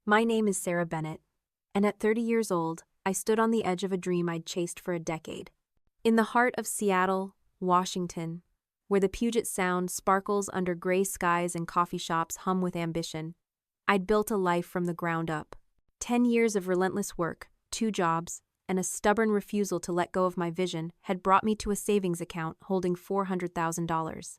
My name is Sarah Bennett, and at 30 years old, I stood on the edge of a dream I'd chased for a decade. In the heart of Seattle, Washington, where the Puget Sound sparkles under gray skies and coffee shops hum with ambition, I'd built a life from the ground up. 10 years of relentless work, 2 jobs, and a stubborn refusal to let go of my vision had brought me to a savings account holding $400,000.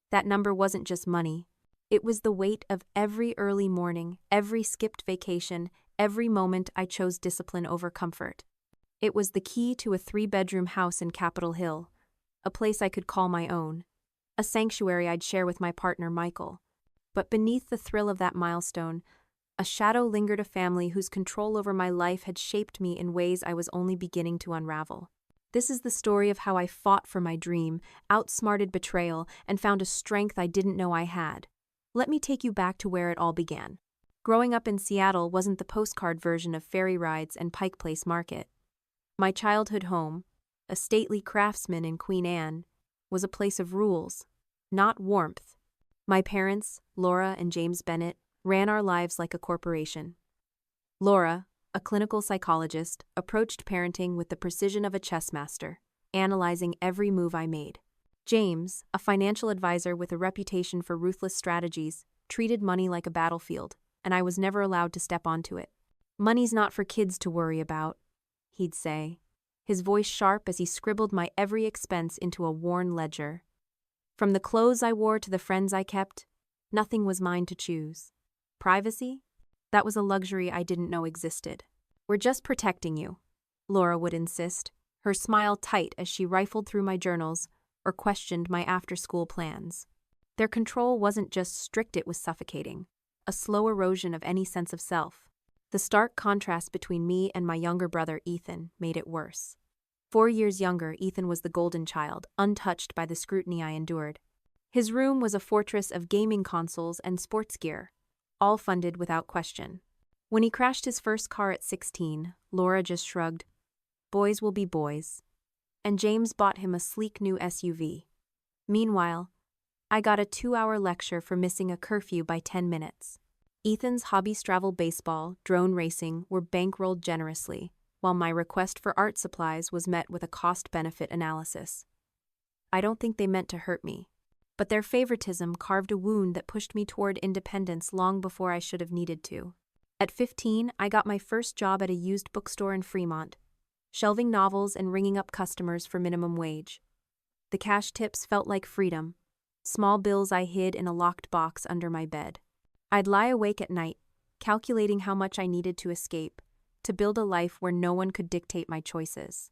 That number wasn't just money. It was the weight of every early morning, every skipped vacation, every moment I chose discipline over comfort. It was the key to a 3-bedroom house in Capitol Hill, a place I could call my own, a sanctuary I'd share with my partner Michael. But beneath the thrill of that milestone, a shadow lingered, a family whose control over my life had shaped me in ways I was only beginning to unravel. This is the story of how I fought for my dream, outsmarted betrayal, and found a strength I didn't know I had. Let me take you back to where it all began. Growing up in Seattle wasn't the postcard version of ferry rides and Pike Place Market. My childhood home, a stately craftsman in Queen Anne, was a place of rules, not warmth. My parents, Laura and James Bennett, ran our lives like a corporation. Laura, a clinical psychologist, approached parenting with the precision of a chess master, analyzing every move I made. James, a financial advisor with a reputation for ruthless strategies, treated money like a battlefield, and I was never allowed to step onto it. "Money's not for kids to worry about," he'd say, his voice sharp as he scribbled my every expense into a worn ledger. From the clothes I wore to the friends I kept, nothing was mine to choose. Privacy? That was a luxury I didn't know existed. "We're just protecting you," Laura would insist, her smile tight as she rifled through my journals or questioned my after-school plans. Their control wasn't just strict, it was suffocating, a slow erosion of any sense of self. The stark contrast between me and my younger brother Ethan made it worse. 4 years younger, Ethan was the golden child, untouched by the scrutiny I endured. His room was a fortress of gaming consoles and sports gear, all funded without question. When he crashed his first car at 16, Laura just shrugged. Boys will be boys. And James bought him a sleek new SUV. Meanwhile, I got a 2-hour lecture for missing a curfew by 10 minutes. Ethan's hobbies, travel, baseball, drone racing, were bankrolled generously, while my request for art supplies was met with a cost-benefit analysis. I don't think they meant to hurt me, but their favoritism carved a wound that pushed me toward independence long before I should have needed to. At 15, I got my first job at a used bookstore in Fremont, shelving novels and ringing up customers for minimum wage. The cash tips felt like freedom, small bills I hid in a locked box under my bed. I'd lie awake at night, calculating how much I needed to escape, to build a life where no one could dictate my choices.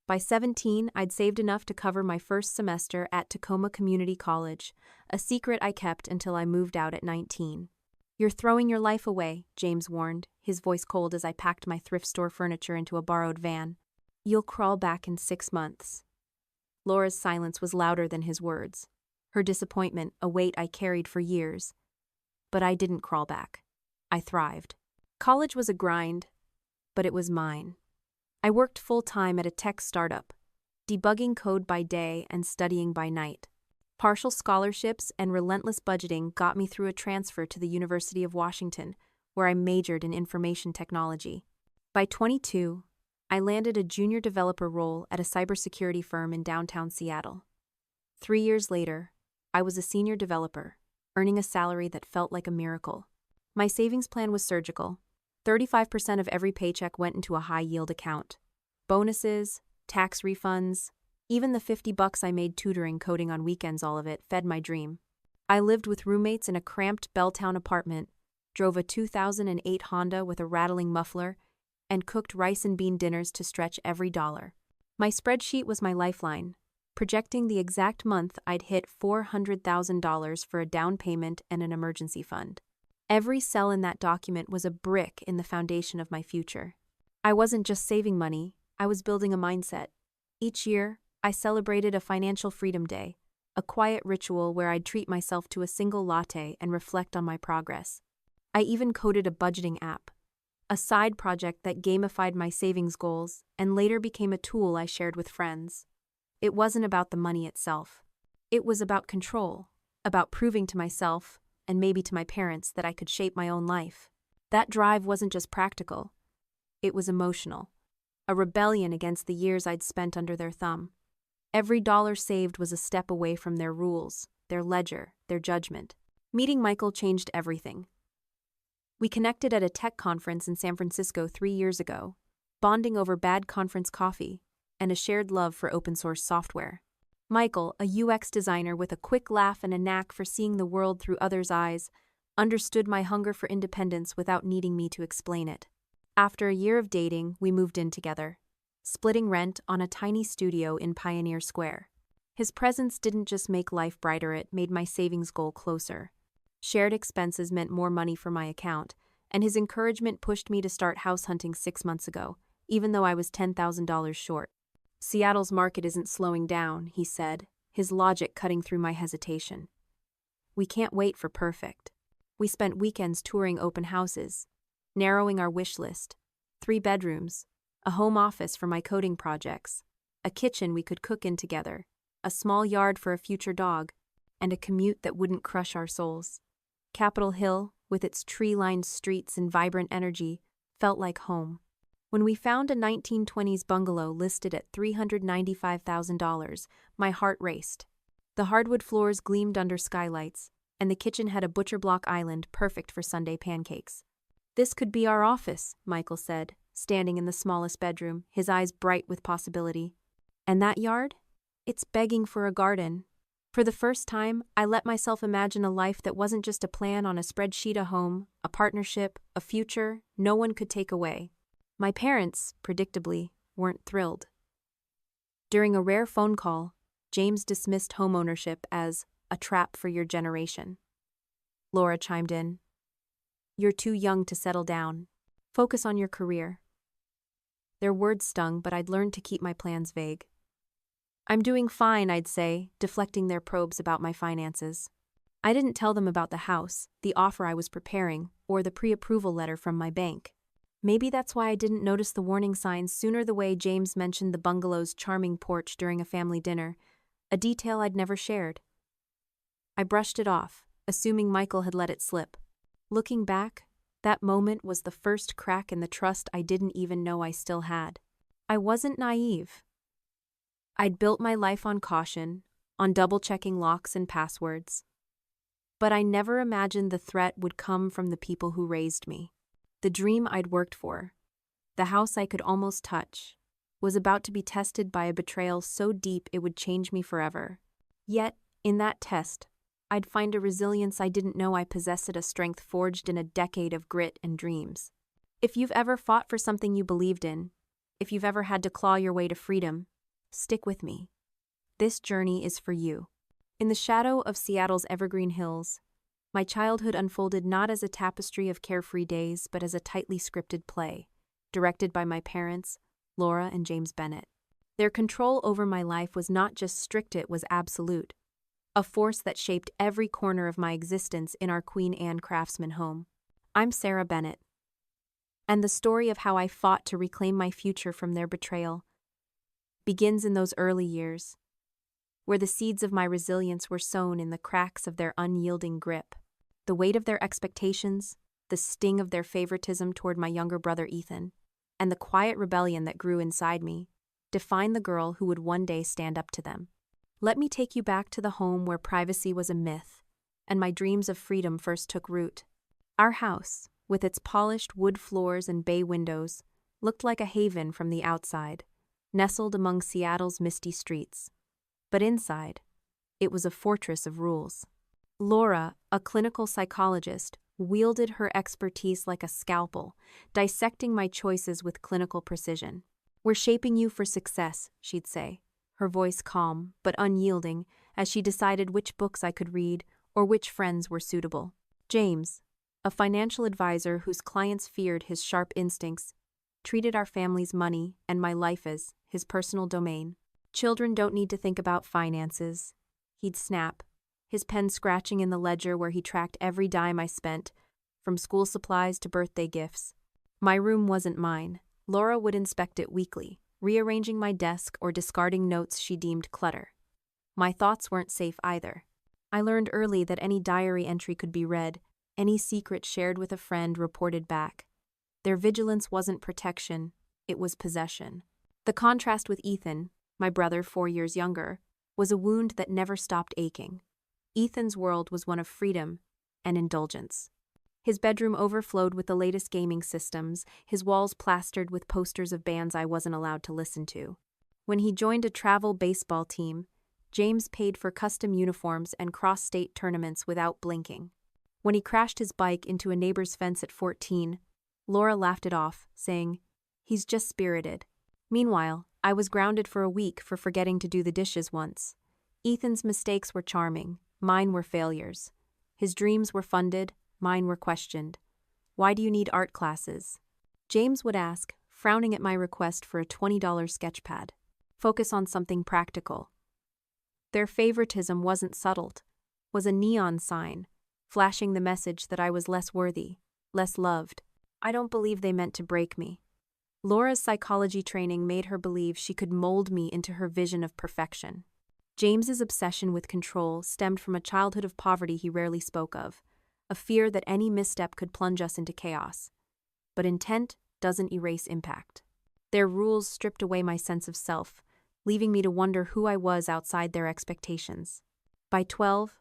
By 17, I'd saved enough to cover my first semester at Tacoma Community College, a secret I kept until I moved out at 19. "You're throwing your life away," James warned, his voice cold as I packed my thrift store furniture into a borrowed van. "You'll crawl back in 6 months." Laura's silence was louder than his words, her disappointment a weight I carried for years. But I didn't crawl back. I thrived. College was a grind, but it was mine. I worked full-time at a tech startup, debugging code by day and studying by night. Partial scholarships and relentless budgeting got me through a transfer to the University of Washington, where I majored in information technology. By 22, I landed a junior developer role at a cybersecurity firm in downtown Seattle. 3 years later, I was a senior developer, earning a salary that felt like a miracle. My savings plan was surgical. 35% of every paycheck went into a high-yield account. Bonuses, tax refunds, even the $50 I made tutoring coding on weekends, all of it fed my dream. I lived with roommates in a cramped Belltown apartment, drove a 2008 Honda with a rattling muffler, and cooked rice and bean dinners to stretch every dollar. My spreadsheet was my lifeline, projecting the exact month I'd hit $400,000 for a down payment and an emergency fund. Every cell in that document was a brick in the foundation of my future. I wasn't just saving money, I was building a mindset. Each year, I celebrated a financial freedom day, a quiet ritual where I'd treat myself to a single latte and reflect on my progress. I even coded a budgeting app, a side project that gamified my savings goals and later became a tool I shared with friends. It wasn't about the money itself. It was about control, about proving to myself, and maybe to my parents, that I could shape my own life. That drive wasn't just practical. It was emotional. A rebellion against the years I'd spent under their thumb. Every dollar saved was a step away from their rules, their ledger, their judgment. Meeting Michael changed everything. We connected at a tech conference in San Francisco 3 years ago, bonding over bad conference coffee and a shared love for open-source software. Michael, a UX designer with a quick laugh and a knack for seeing the world through others' eyes, understood my hunger for independence without needing me to explain it. After a year of dating, we moved in together, splitting rent on a tiny studio in Pioneer Square. His presence didn't just make life brighter, it made my savings goal closer. Shared expenses meant more money for my account, and his encouragement pushed me to start house hunting 6 months ago, even though I was $10,000 short. Seattle's market isn't slowing down, he said, his logic cutting through my hesitation. We can't wait for perfect. We spent weekends touring open houses, narrowing our wish list. 3 bedrooms, a home office for my coding projects, a kitchen we could cook in together, a small yard for a future dog, and a commute that wouldn't crush our souls. Capitol Hill, with its tree-lined streets and vibrant energy, felt like home. When we found a 1920s bungalow listed at $395,000, my heart raced. The hardwood floors gleamed under skylights, and the kitchen had a butcher block island perfect for Sunday pancakes. "This could be our office," Michael said, standing in the smallest bedroom, his eyes bright with possibility. "And that yard? It's begging for a garden." For the first time, I let myself imagine a life that wasn't just a plan on a spreadsheet, a home, a partnership, a future no one could take away. My parents, predictably, weren't thrilled. During a rare phone call, James dismissed homeownership as a trap for your generation. Laura chimed in. "You're too young to settle down. Focus on your career." Their words stung, but I'd learned to keep my plans vague. "I'm doing fine," I'd say, deflecting their probes about my finances. I didn't tell them about the house, the offer I was preparing, or the pre-approval letter from my bank. Maybe that's why I didn't notice the warning signs sooner, the way James mentioned the bungalow's charming porch during a family dinner, a detail I'd never shared. I brushed it off, assuming Michael had let it slip. Looking back, that moment was the first crack in the trust I didn't even know I still had. I wasn't naive. I'd built my life on caution, on double-checking locks and passwords. But I never imagined the threat would come from the people who raised me. The dream I'd worked for, the house I could almost touch, was about to be tested by a betrayal so deep it would change me forever. Yet, in that test, I'd find a resilience I didn't know I possessed, a strength forged in a decade of grit and dreams. If you've ever fought for something you believed in, if you've ever had to claw your way to freedom, stick with me. This journey is for you. In the shadow of Seattle's evergreen hills, my childhood unfolded not as a tapestry of carefree days, but as a tightly scripted play, directed by my parents, Laura and James Bennett. Their control over my life was not just strict, it was absolute, a force that shaped every corner of my existence in our Queen Anne craftsman home. I'm Sarah Bennett, and the story of how I fought to reclaim my future from their betrayal begins in those early years, where the seeds of my resilience were sown in the cracks of their unyielding grip. The weight of their expectations, the sting of their favoritism toward my younger brother Ethan, and the quiet rebellion that grew inside me, define the girl who would one day stand up to them. Let me take you back to the home where privacy was a myth, and my dreams of freedom first took root. Our house, with its polished wood floors and bay windows, looked like a haven from the outside, nestled among Seattle's misty streets. But inside, it was a fortress of rules. Laura, a clinical psychologist, wielded her expertise like a scalpel, dissecting my choices with clinical precision. "We're shaping you for success," she'd say, her voice calm but unyielding as she decided which books I could read or which friends were suitable. James, a financial advisor whose clients feared his sharp instincts, treated our family's money and my life as his personal domain. "Children don't need to think about finances," he'd snap, his pen scratching in the ledger where he tracked every dime I spent, from school supplies to birthday gifts. My room wasn't mine. Laura would inspect it weekly, rearranging my desk or discarding notes she deemed clutter. My thoughts weren't safe either. I learned early that any diary entry could be read, Any secret shared with a friend reported back. Their vigilance wasn't protection, it was possession. The contrast with Ethan, my brother 4 years younger, was a wound that never stopped aching. Ethan's world was one of freedom and indulgence. His bedroom overflowed with the latest gaming systems, his walls plastered with posters of bands I wasn't allowed to listen to. When he joined a travel baseball team, James paid for custom uniforms and cross-state tournaments without blinking. When he crashed his bike into a neighbor's fence at 14, Laura laughed it off, saying, "He's just spirited." Meanwhile, I was grounded for a week for forgetting to do the dishes once. Ethan's mistakes were charming, mine were failures. His dreams were funded, mine were questioned. "Why do you need art classes?" James would ask, frowning at my request for a $20 sketch pad. "Focus on something practical." Their favoritism wasn't subtle, was a neon sign, flashing the message that I was less worthy, less loved. I don't believe they meant to break me. Laura's psychology training made her believe she could mold me into her vision of perfection. James's obsession with control stemmed from a childhood of poverty he rarely spoke of, a fear that any misstep could plunge us into chaos. But intent doesn't erase impact. Their rules stripped away my sense of self, leaving me to wonder who I was outside their expectations. By 12,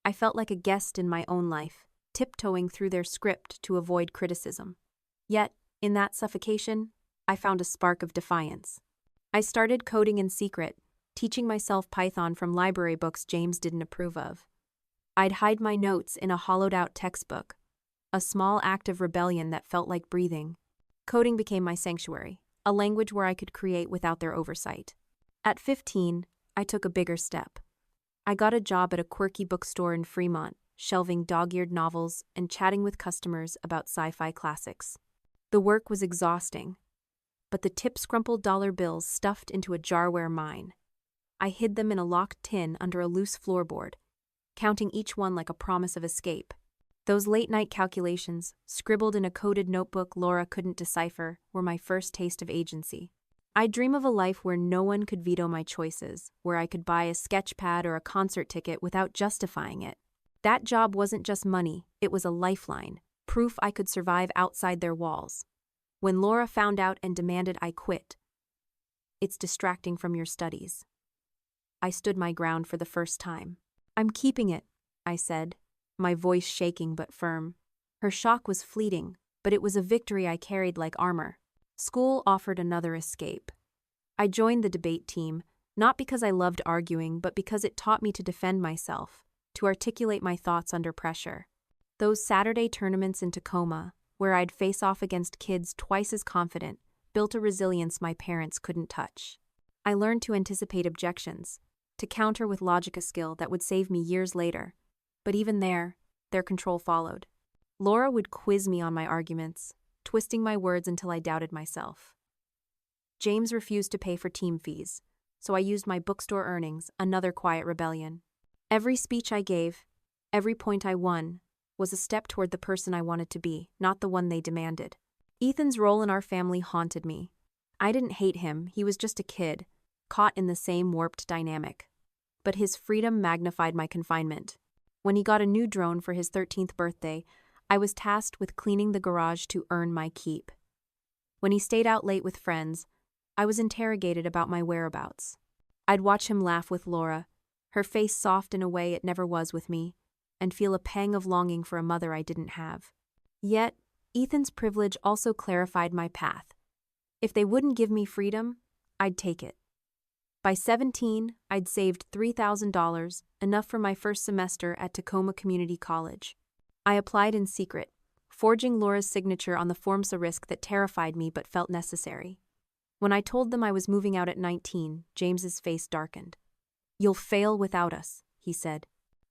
I felt like a guest in my own life, tiptoeing through their script to avoid criticism. Yet, in that suffocation, I found a spark of defiance. I started coding in secret, teaching myself Python from library books James didn't approve of. I'd hide my notes in a hollowed-out textbook, a small act of rebellion that felt like breathing. Coding became my sanctuary, a language where I could create without their oversight. At 15, I took a bigger step. I got a job at a quirky bookstore in Fremont, shelving dog-eared novels and chatting with customers about sci-fi classics. The work was exhausting, but the tip-scrumpled dollar bills stuffed into a jar were mine. I hid them in a locked tin under a loose floorboard, counting each one like a promise of escape. Those late-night calculations, scribbled in a coded notebook Laura couldn't decipher, were my first taste of agency. I dream of a life where no one could veto my choices, where I could buy a sketch pad or a concert ticket without justifying it. That job wasn't just money, it was a lifeline, proof I could survive outside their walls. When Laura found out and demanded I quit, "It's distracting from your studies," I stood my ground for the first time. "I'm keeping it," I said, my voice shaking but firm. Her shock was fleeting, but it was a victory I carried like armor. School offered another escape. I joined the debate team, not because I loved arguing, but because it taught me to defend myself, to articulate my thoughts under pressure. Those Saturday tournaments in Tacoma, where I'd face off against kids twice as confident, built a resilience my parents couldn't touch. I learned to anticipate objections, to counter with logic, a skill that would save me years later. But even there, their control followed. Laura would quiz me on my arguments, twisting my words until I doubted myself. James refused to pay for team fees, so I used my bookstore earnings, another quiet rebellion. Every speech I gave, every point I won, was a step toward the person I wanted to be, not the one they demanded. Ethan's role in our family haunted me. I didn't hate him, he was just a kid, caught in the same warped dynamic. But his freedom magnified my confinement. When he got a new drone for his 13th birthday, I was tasked with cleaning the garage to earn my keep. When he stayed out late with friends, I was interrogated about my whereabouts. I'd watch him laugh with Laura, her face soft in a way it never was with me, and feel a pang of longing for a mother I didn't have. Yet, Ethan's privilege also clarified my path. If they wouldn't give me freedom, I'd take it. By 17, I'd saved $3,000, enough for my first semester at Tacoma Community College. I applied in secret, forging Laura's signature on the forms, a risk that terrified me but felt necessary. When I told them I was moving out at 19, James's face darkened. "You'll fail without us," he said.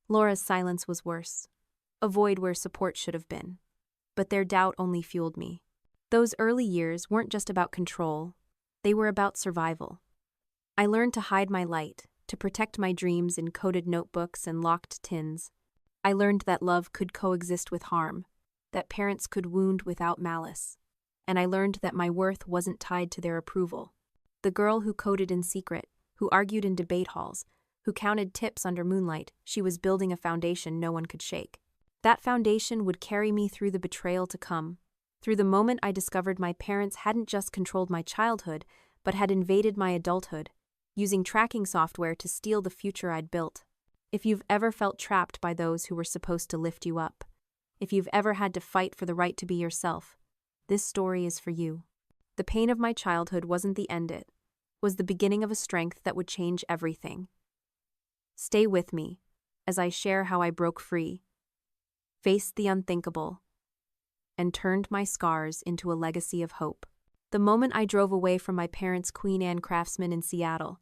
Laura's silence was worse, a void where support should have been. But their doubt only fueled me. Those early years weren't just about control, they were about survival. I learned to hide my light, to protect my dreams in coded notebooks and locked tins. I learned that love could coexist with harm, that parents could wound without malice. And I learned that my worth wasn't tied to their approval. The girl who coded in secret, who argued in debate halls, who counted tips under moonlight, she was building a foundation no one could shake. That foundation would carry me through the betrayal to come, through the moment I discovered my parents hadn't just controlled my childhood, but had invaded my adulthood, using tracking software to steal the future I'd built. If you've ever felt trapped by those who were supposed to lift you up, if you've ever had to fight for the right to be yourself, this story is for you. The pain of my childhood wasn't the end, it was the beginning of a strength that would change everything. Stay with me as I share how I broke free, faced the unthinkable, and turned my scars into a legacy of hope. The moment I drove away from my parents' Queen Anne Craftsman in Seattle,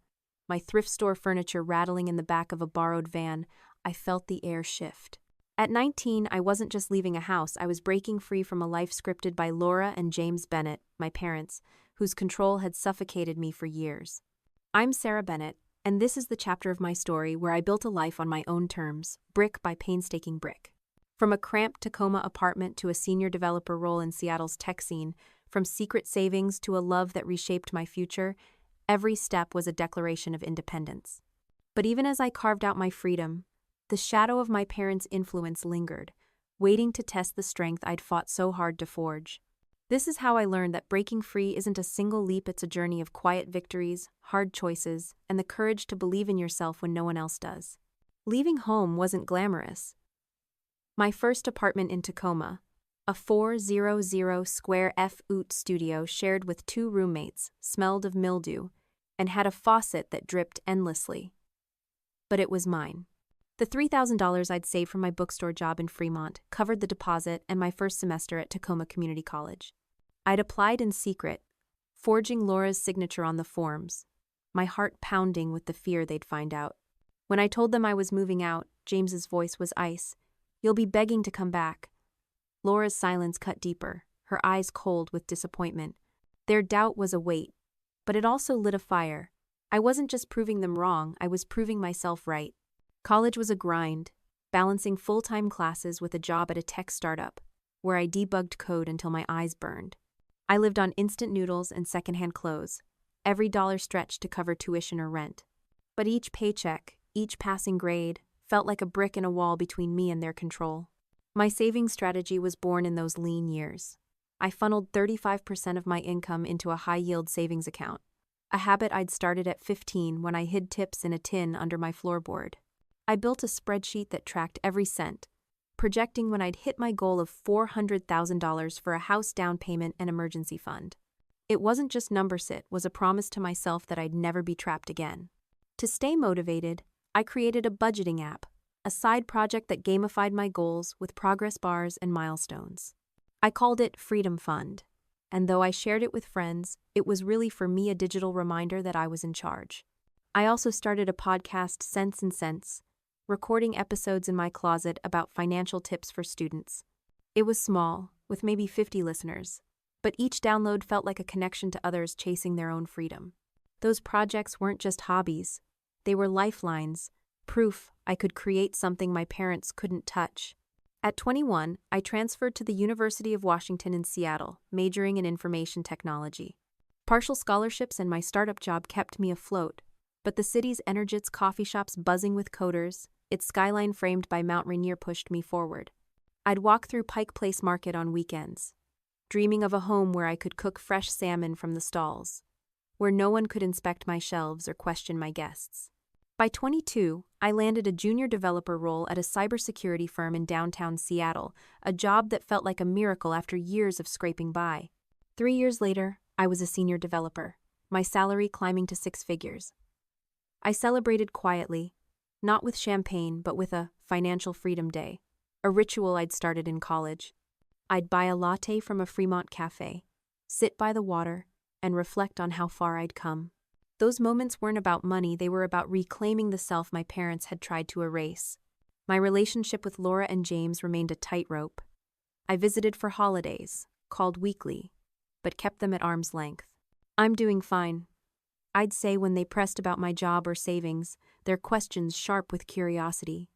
my thrift store furniture rattling in the back of a borrowed van, I felt the air shift. At 19, I wasn't just leaving a house, I was breaking free from a life scripted by Laura and James Bennett, my parents, whose control had suffocated me for years. I'm Sarah Bennett, and this is the chapter of my story where I built a life on my own terms, brick by painstaking brick. From a cramped Tacoma apartment to a senior developer role in Seattle's tech scene, from secret savings to a love that reshaped my future, every step was a declaration of independence. But even as I carved out my freedom, the shadow of my parents' influence lingered, waiting to test the strength I'd fought so hard to forge. This is how I learned that breaking free isn't a single leap, it's a journey of quiet victories, hard choices, and the courage to believe in yourself when no one else does. Leaving home wasn't glamorous. My first apartment in Tacoma, a 400 square foot studio shared with 2 roommates, smelled of mildew and had a faucet that dripped endlessly. But it was mine. The $3,000 I'd saved from my bookstore job in Fremont covered the deposit and my first semester at Tacoma Community College. I'd applied in secret, forging Laura's signature on the forms, my heart pounding with the fear they'd find out. When I told them I was moving out, James's voice was ice. "You'll be begging to come back." Laura's silence cut deeper, her eyes cold with disappointment. Their doubt was a weight, but it also lit a fire. I wasn't just proving them wrong, I was proving myself right. College was a grind, balancing full-time classes with a job at a tech startup, where I debugged code until my eyes burned. I lived on instant noodles and secondhand clothes, every dollar stretched to cover tuition or rent. But each paycheck, each passing grade, felt like a brick in a wall between me and their control. My saving strategy was born in those lean years. I funneled 35% of my income into a high-yield savings account, a habit I'd started at 15 when I hid tips in a tin under my floorboard. I built a spreadsheet that tracked every cent, projecting when I'd hit my goal of $400,000 for a house down payment and emergency fund. It wasn't just numbers, it was a promise to myself that I'd never be trapped again. To stay motivated, I created a budgeting app, a side project that gamified my goals with progress bars and milestones. I called it Freedom Fund, and though I shared it with friends, it was really for me a digital reminder that I was in charge. I also started a podcast, Cents and Cents, recording episodes in my closet about financial tips for students. It was small, with maybe 50 listeners, but each download felt like a connection to others chasing their own freedom. Those projects weren't just hobbies, they were lifelines, proof I could create something my parents couldn't touch. At 21, I transferred to the University of Washington in Seattle, majoring in information technology. Partial scholarships and my startup job kept me afloat, but the city's Energit's coffee shops buzzing with coders, its skyline framed by Mount Rainier pushed me forward. I'd walk through Pike Place Market on weekends, dreaming of a home where I could cook fresh salmon from the stalls, where no one could inspect my shelves or question my guests. By 22, I landed a junior developer role at a cybersecurity firm in downtown Seattle, a job that felt like a miracle after years of scraping by. 3 years later, I was a senior developer, my salary climbing to 6 figures. I celebrated quietly, not with champagne, but with a financial freedom day, a ritual I'd started in college. I'd buy a latte from a Fremont cafe, sit by the water, and reflect on how far I'd come. Those moments weren't about money, they were about reclaiming the self my parents had tried to erase. My relationship with Laura and James remained a tightrope. I visited for holidays, called weekly, but kept them at arm's length. "I'm doing fine," I'd say when they pressed about my job or savings, their questions sharp with curiosity.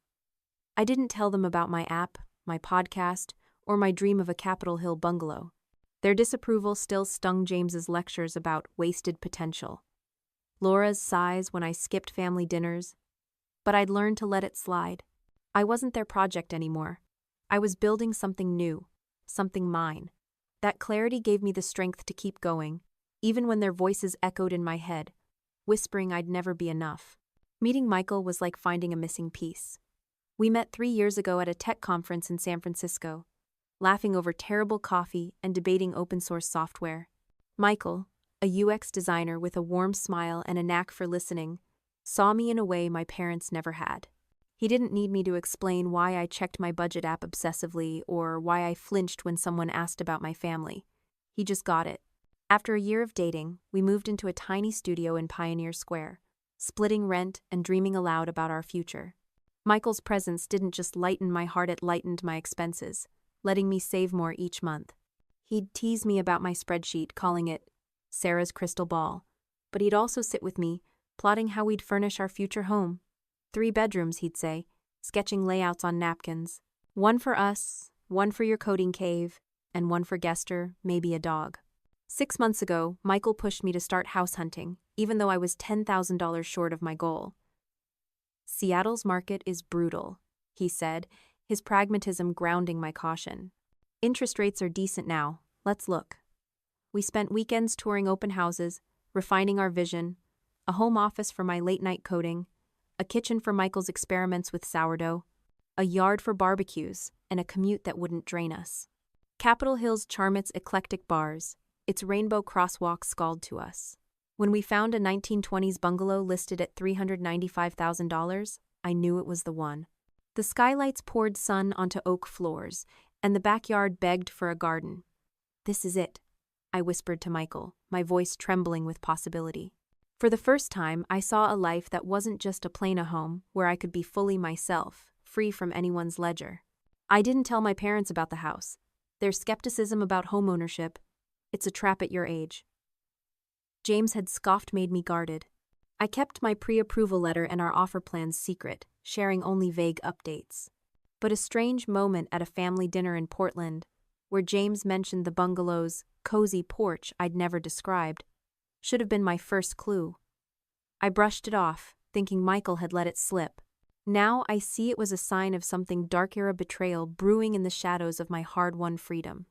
I didn't tell them about my app, my podcast, or my dream of a Capitol Hill bungalow. Their disapproval still stung James's lectures about wasted potential, Laura's sighs when I skipped family dinners, but I'd learned to let it slide. I wasn't their project anymore. I was building something new, something mine. That clarity gave me the strength to keep going, even when their voices echoed in my head, whispering I'd never be enough. Meeting Michael was like finding a missing piece. We met 3 years ago at a tech conference in San Francisco, laughing over terrible coffee and debating open-source software. Michael, a UX designer with a warm smile and a knack for listening, saw me in a way my parents never had. He didn't need me to explain why I checked my budget app obsessively or why I flinched when someone asked about my family. He just got it. After a year of dating, we moved into a tiny studio in Pioneer Square, splitting rent and dreaming aloud about our future. Michael's presence didn't just lighten my heart, it lightened my expenses, letting me save more each month. He'd tease me about my spreadsheet, calling it Sarah's crystal ball, but he'd also sit with me, plotting how we'd furnish our future home. 3 bedrooms, he'd say, sketching layouts on napkins. 1 for us, 1 for your coding cave, and 1 for Guester, maybe a dog. 6 months ago, Michael pushed me to start house hunting, even though I was $10,000 short of my goal. Seattle's market is brutal, he said, his pragmatism grounding my caution. Interest rates are decent now. Let's look. We spent weekends touring open houses, refining our vision, a home office for my late-night coding, a kitchen for Michael's experiments with sourdough, a yard for barbecues, and a commute that wouldn't drain us. Capitol Hill's charm its eclectic bars, its rainbow crosswalks called to us. When we found a 1920s bungalow listed at $395,000, I knew it was the one. The skylights poured sun onto oak floors, and the backyard begged for a garden. "This is it," I whispered to Michael, my voice trembling with possibility. For the first time, I saw a life that wasn't just a plain home, where I could be fully myself, free from anyone's ledger. I didn't tell my parents about the house. Their skepticism about homeownership, "It's a trap at your age." James had scoffed, made me guarded. I kept my pre-approval letter and our offer plans secret, sharing only vague updates. But a strange moment at a family dinner in Portland, where James mentioned the bungalow's cozy porch I'd never described, should have been my first clue. I brushed it off, thinking Michael had let it slip. Now I see it was a sign of something dark-era betrayal brewing in the shadows of my hard-won freedom.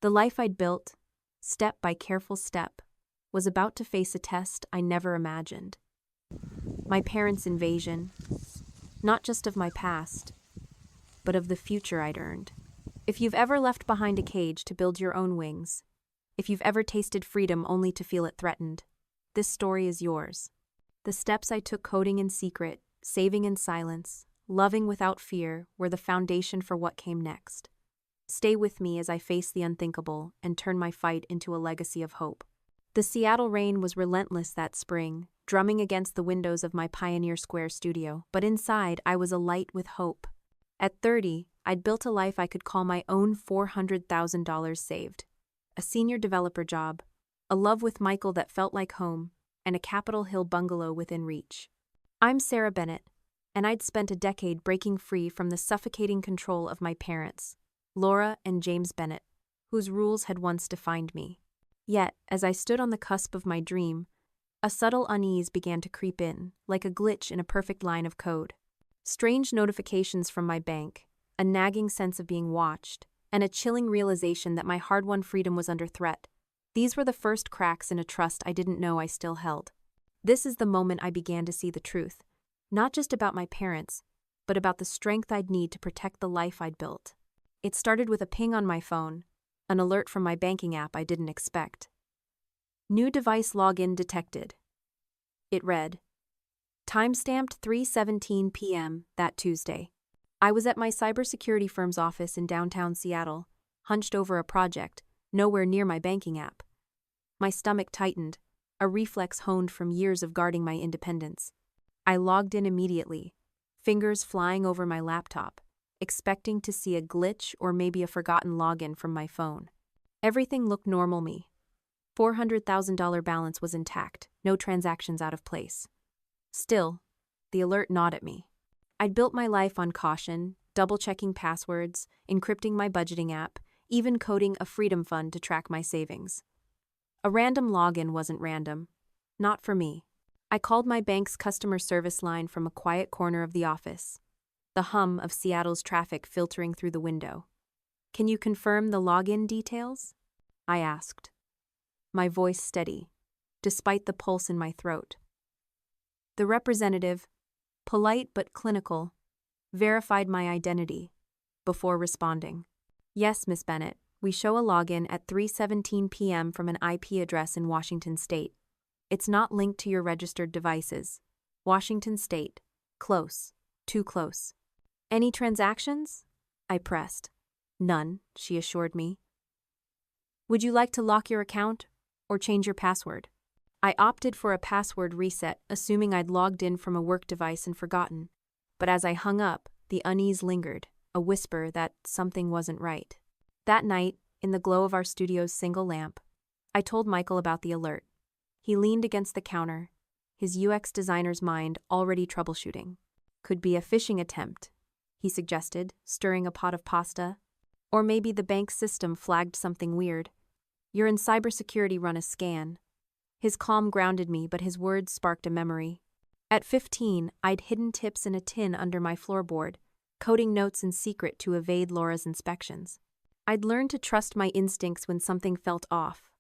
The life I'd built, step by careful step, was about to face a test I never imagined. My parents' invasion, not just of my past, but of the future I'd earned. If you've ever left behind a cage to build your own wings, if you've ever tasted freedom only to feel it threatened, this story is yours. The steps I took coding in secret, saving in silence, loving without fear, were the foundation for what came next. Stay with me as I face the unthinkable and turn my fight into a legacy of hope. The Seattle rain was relentless that spring, drumming against the windows of my Pioneer Square studio, but inside I was alight with hope. At 30, I'd built a life I could call my own, $400,000 saved. A senior developer job, a love with Michael that felt like home, and a Capitol Hill bungalow within reach. I'm Sarah Bennett, and I'd spent a decade breaking free from the suffocating control of my parents, Laura and James Bennett, whose rules had once defined me. Yet, as I stood on the cusp of my dream, a subtle unease began to creep in, like a glitch in a perfect line of code. Strange notifications from my bank, a nagging sense of being watched, and a chilling realization that my hard-won freedom was under threat. These were the first cracks in a trust I didn't know I still held. This is the moment I began to see the truth, not just about my parents, but about the strength I'd need to protect the life I'd built. It started with a ping on my phone, an alert from my banking app I didn't expect. New device login detected. It read, timestamped 3:17 p.m. that Tuesday. I was at my cybersecurity firm's office in downtown Seattle, hunched over a project, nowhere near my banking app. My stomach tightened, a reflex honed from years of guarding my independence. I logged in immediately, fingers flying over my laptop, expecting to see a glitch or maybe a forgotten login from my phone. Everything looked normal me. $400,000 balance was intact, no transactions out of place. Still, the alert gnawed at me. I'd built my life on caution, double-checking passwords, encrypting my budgeting app, even coding a freedom fund to track my savings. A random login wasn't random. Not for me. I called my bank's customer service line from a quiet corner of the office. the hum of Seattle's traffic filtering through the window. "Can you confirm the login details?" I asked, my voice steady, despite the pulse in my throat. The representative, polite but clinical, verified my identity before responding. "Yes, Miss Bennett, we show a login at 3:17 p.m. from an IP address in Washington State. It's not linked to your registered devices. Washington State. Close. Too close." "Any transactions?" I pressed. "None," she assured me. "Would you like to lock your account or change your password?" I opted for a password reset, assuming I'd logged in from a work device and forgotten. But as I hung up, the unease lingered, a whisper that something wasn't right. That night, in the glow of our studio's single lamp, I told Michael about the alert. He leaned against the counter, his UX designer's mind already troubleshooting. "Could be a phishing attempt," he suggested, stirring a pot of pasta. "Or maybe the bank's system flagged something weird. You're in cybersecurity, run a scan." His calm grounded me, but his words sparked a memory. At 15, I'd hidden tips in a tin under my floorboard, coding notes in secret to evade Laura's inspections. I'd learned to trust my instincts when something felt off.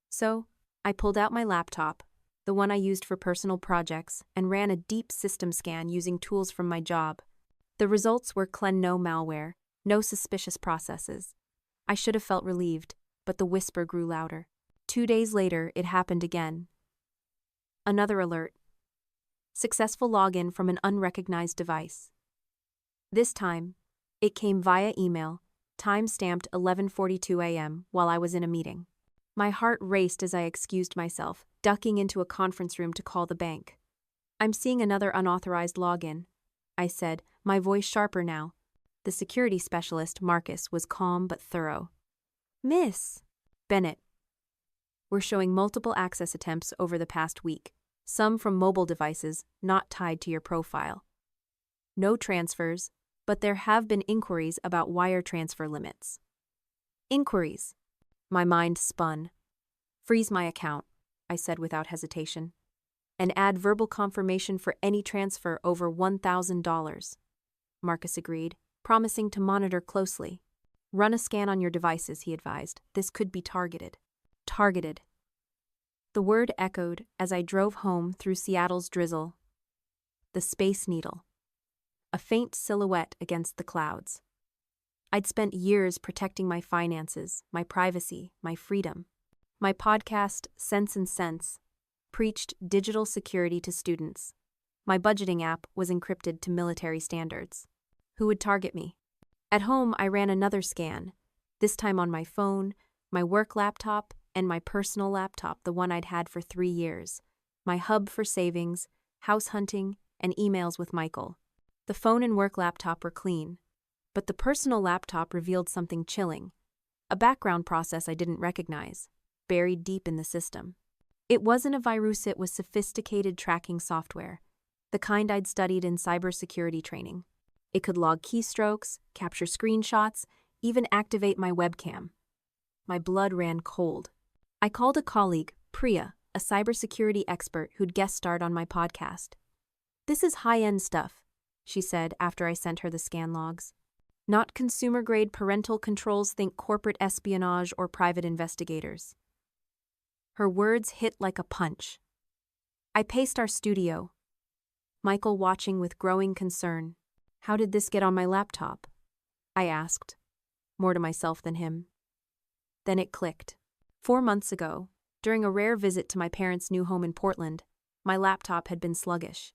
So, I pulled out my laptop, the one I used for personal projects, and ran a deep system scan using tools from my job. The results were no malware, no suspicious processes. I should have felt relieved, but the whisper grew louder. 2 days later, it happened again. Another alert. Successful login from an unrecognized device. This time, it came via email, time-stamped 11:42 a.m. while I was in a meeting. My heart raced as I excused myself, ducking into a conference room to call the bank. "I'm seeing another unauthorized login," I said, my voice sharper now. The security specialist, Marcus, was calm but thorough. "Miss Bennett, we're showing multiple access attempts over the past week, some from mobile devices not tied to your profile. No transfers, but there have been inquiries about wire transfer limits." "Inquiries?" My mind spun. "Freeze my account," I said without hesitation, "and add verbal confirmation for any transfer over $1,000. Marcus agreed, promising to monitor closely. "Run a scan on your devices," he advised. "This could be targeted." Targeted. The word echoed as I drove home through Seattle's drizzle. The Space Needle. A faint silhouette against the clouds. I'd spent years protecting my finances, my privacy, my freedom. My podcast, Sense and Sense, preached digital security to students. My budgeting app was encrypted to military standards. Who would target me? At home, I ran another scan, this time on my phone, my work laptop, and my personal laptop, the one I'd had for 3 years. My hub for savings, house hunting, and emails with Michael. The phone and work laptop were clean, but the personal laptop revealed something chilling. A background process I didn't recognize, buried deep in the system. It wasn't a virus, it was sophisticated tracking software, the kind I'd studied in cybersecurity training. It could log keystrokes, capture screenshots, even activate my webcam. My blood ran cold. I called a colleague, Priya, a cybersecurity expert who'd guest starred on my podcast. "This is high-end stuff," she said after I sent her the scan logs. "Not consumer-grade parental controls, think corporate espionage or private investigators." Her words hit like a punch. I paced our studio, Michael watching with growing concern. "How did this get on my laptop?" I asked, more to myself than him. Then it clicked. 4 months ago, during a rare visit to my parents' new home in Portland, my laptop had been sluggish.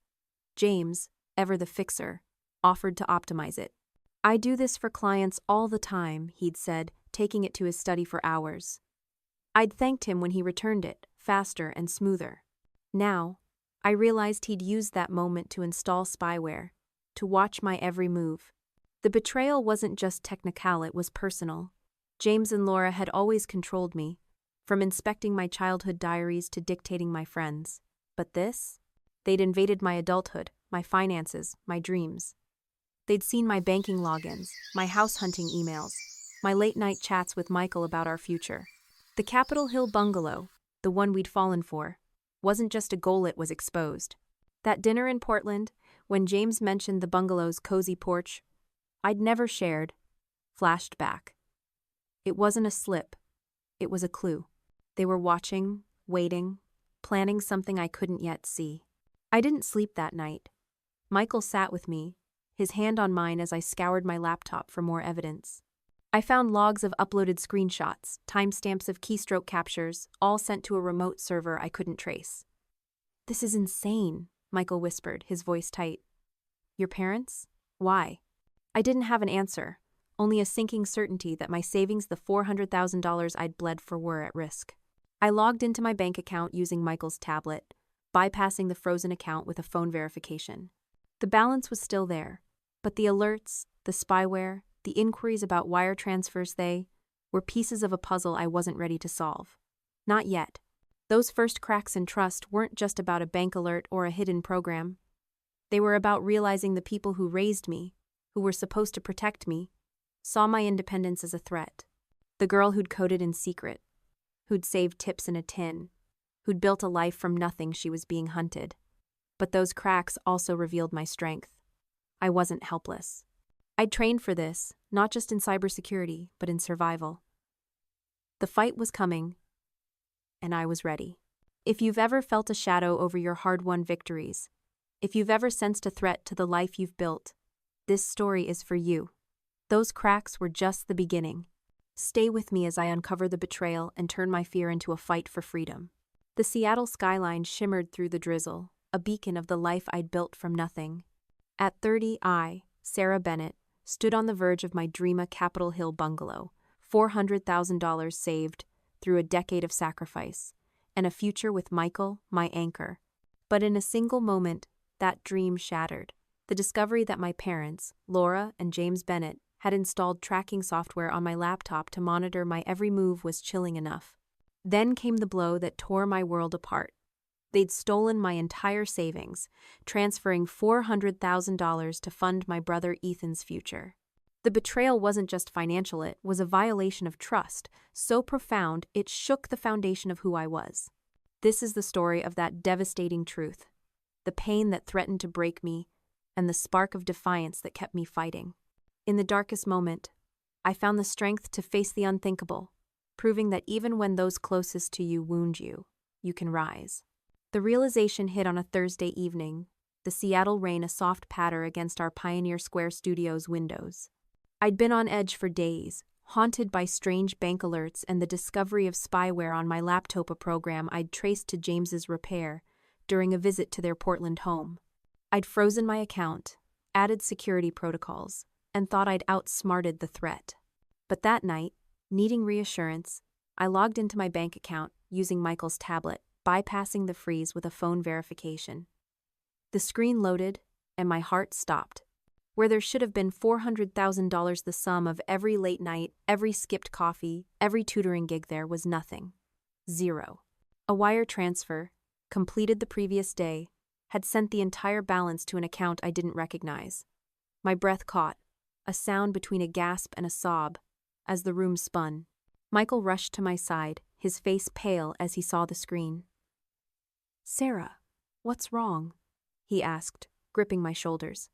James, ever the fixer, offered to optimize it. "I do this for clients all the time," he'd said, taking it to his study for hours. I'd thanked him when he returned it, faster and smoother. Now, I realized he'd used that moment to install spyware, to watch my every move. The betrayal wasn't just technical, it was personal. James and Laura had always controlled me, from inspecting my childhood diaries to dictating my friends. But this? They'd invaded my adulthood, my finances, my dreams. They'd seen my banking logins, my house hunting emails, my late-night chats with Michael about our future. The Capitol Hill bungalow, the one we'd fallen for, wasn't just a goal, it was exposed. That dinner in Portland, when James mentioned the bungalow's cozy porch I'd never shared, flashed back. It wasn't a slip. It was a clue. They were watching, waiting, planning something I couldn't yet see. I didn't sleep that night. Michael sat with me, his hand on mine as I scoured my laptop for more evidence. I found logs of uploaded screenshots, timestamps of keystroke captures, all sent to a remote server I couldn't trace. "This is insane," Michael whispered, his voice tight. "Your parents? Why?" I didn't have an answer, only a sinking certainty that my savings, the $400,000 I'd bled for, were at risk. I logged into my bank account using Michael's tablet, bypassing the frozen account with a phone verification. The balance was still there, but the alerts, the spyware, the inquiries about wire transfers, they were pieces of a puzzle I wasn't ready to solve. Not yet. Those first cracks in trust weren't just about a bank alert or a hidden program. They were about realizing the people who raised me, who were supposed to protect me, saw my independence as a threat. The girl who'd coded in secret, who'd saved tips in a tin, who'd built a life from nothing, she was being hunted. But those cracks also revealed my strength. I wasn't helpless. I'd trained for this, not just in cybersecurity, but in survival. The fight was coming, and I was ready. If you've ever felt a shadow over your hard-won victories, if you've ever sensed a threat to the life you've built, this story is for you. Those cracks were just the beginning. Stay with me as I uncover the betrayal and turn my fear into a fight for freedom. The Seattle skyline shimmered through the drizzle, a beacon of the life I'd built from nothing. At 30, I, Sarah Bennett, stood on the verge of my dream, a Capitol Hill bungalow, $400,000 saved through a decade of sacrifice, and a future with Michael, my anchor. But in a single moment, that dream shattered. The discovery that my parents, Laura and James Bennett, had installed tracking software on my laptop to monitor my every move was chilling enough. Then came the blow that tore my world apart. They'd stolen my entire savings, transferring $400,000 to fund my brother Ethan's future. The betrayal wasn't just financial, it was a violation of trust, so profound it shook the foundation of who I was. This is the story of that devastating truth, the pain that threatened to break me, and the spark of defiance that kept me fighting. In the darkest moment, I found the strength to face the unthinkable, proving that even when those closest to you wound you, you can rise. The realization hit on a Thursday evening, the Seattle rain a soft patter against our Pioneer Square Studios windows. I'd been on edge for days, haunted by strange bank alerts and the discovery of spyware on my laptop, a program I'd traced to James's repair during a visit to their Portland home. I'd frozen my account, added security protocols, and thought I'd outsmarted the threat. But that night, needing reassurance, I logged into my bank account using Michael's tablet, bypassing the freeze with a phone verification. The screen loaded, and my heart stopped. Where there should have been $400,000, the sum of every late night, every skipped coffee, every tutoring gig, there was nothing. Zero. A wire transfer, completed the previous day, had sent the entire balance to an account I didn't recognize. My breath caught, a sound between a gasp and a sob, as the room spun. Michael rushed to my side, his face pale as he saw the screen. "Sarah, what's wrong?" he asked, gripping my shoulders.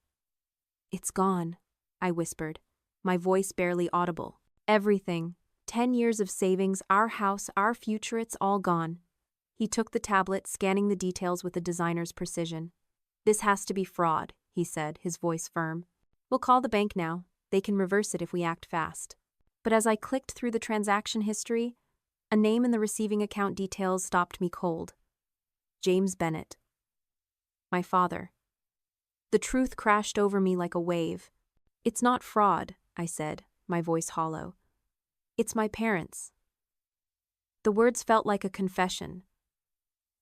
"It's gone," I whispered, my voice barely audible. "Everything. 10 years of savings, our house, our future, it's all gone." He took the tablet, scanning the details with a designer's precision. "This has to be fraud," he said, his voice firm. "We'll call the bank now. They can reverse it if we act fast." But as I clicked through the transaction history, a name in the receiving account details stopped me cold. James Bennett. My father. The truth crashed over me like a wave. "It's not fraud," I said, my voice hollow. "It's my parents." The words felt like a confession,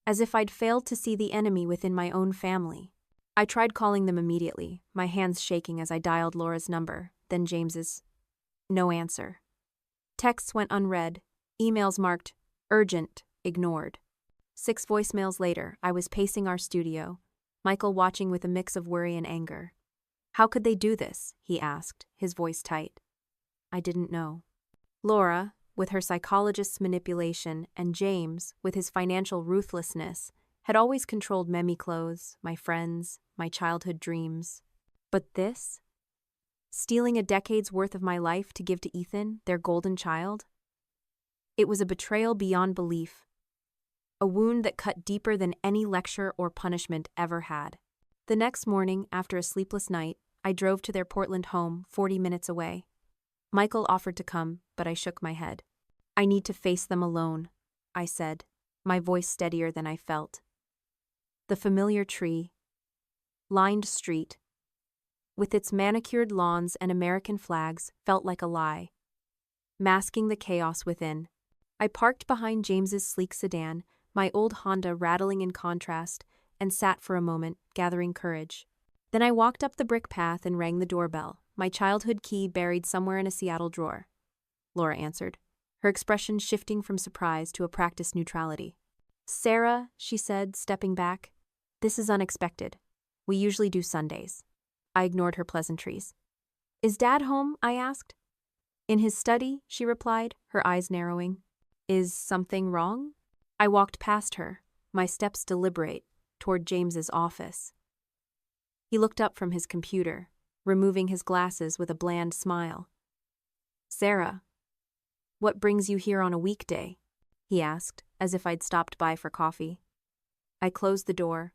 as if I'd failed to see the enemy within my own family. I tried calling them immediately, my hands shaking as I dialed Laura's number, then James's. No answer. Texts went unread, emails marked urgent, ignored. 6 voicemails later, I was pacing our studio, Michael watching with a mix of worry and anger. "How could they do this?" he asked, his voice tight. I didn't know. Laura, with her psychologist's manipulation, and James, with his financial ruthlessness, had always controlled Memi clothes, my friends, my childhood dreams. But this? Stealing a decade's worth of my life to give to Ethan, their golden child? It was a betrayal beyond belief. A wound that cut deeper than any lecture or punishment ever had. The next morning, after a sleepless night, I drove to their Portland home, 40 minutes away. Michael offered to come, but I shook my head. I need to face them alone, I said, my voice steadier than I felt. The familiar tree, lined street, with its manicured lawns and American flags, felt like a lie, masking the chaos within. I parked behind James's sleek sedan, my old Honda rattling in contrast, and sat for a moment, gathering courage. Then I walked up the brick path and rang the doorbell, my childhood key buried somewhere in a Seattle drawer. Laura answered, her expression shifting from surprise to a practiced neutrality. "Sarah," she said, stepping back, "this is unexpected. We usually do Sundays." I ignored her pleasantries. "Is Dad home?" I asked. "In his study," she replied, her eyes narrowing. "Is something wrong?" I walked past her, my steps deliberate, toward James's office. He looked up from his computer, removing his glasses with a bland smile. "Sarah, what brings you here on a weekday?" he asked, as if I'd stopped by for coffee. I closed the door,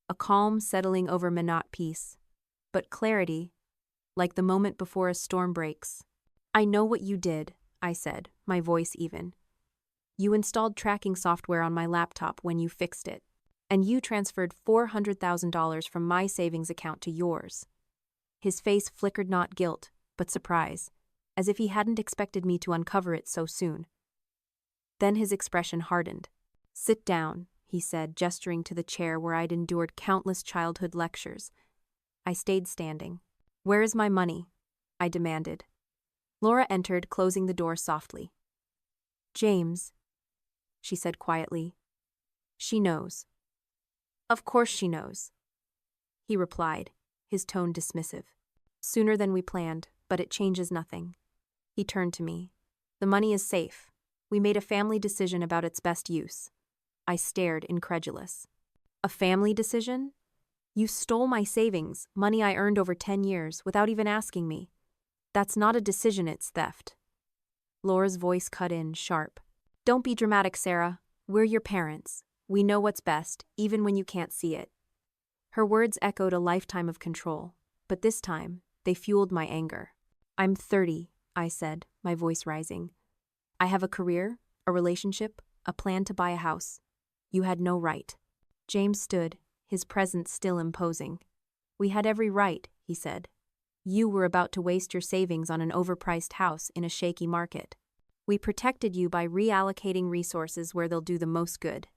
a calm settling over Minot peace, but clarity, like the moment before a storm breaks. "I know what you did," I said, my voice even. "You installed tracking software on my laptop when you fixed it, and you transferred $400,000 from my savings account to yours." His face flickered not guilt, but surprise, as if he hadn't expected me to uncover it so soon. Then his expression hardened. "Sit down," he said, gesturing to the chair where I'd endured countless childhood lectures. I stayed standing. "Where is my money?" I demanded. Laura entered, closing the door softly. "James," she said quietly. "She knows." "Of course she knows," he replied, his tone dismissive. "Sooner than we planned, but it changes nothing." He turned to me. "The money is safe. We made a family decision about its best use." I stared, incredulous. "A family decision? You stole my savings, money I earned over 10 years, without even asking me. That's not a decision, it's theft." Laura's voice cut in, sharp. "Don't be dramatic, Sarah. We're your parents. We know what's best, even when you can't see it." Her words echoed a lifetime of control, but this time, they fueled my anger. "I'm 30, I said, my voice rising. "I have a career, a relationship, a plan to buy a house. You had no right." James stood, his presence still imposing. "We had every right," he said. "You were about to waste your savings on an overpriced house in a shaky market. We protected you by reallocating resources where they'll do the most good.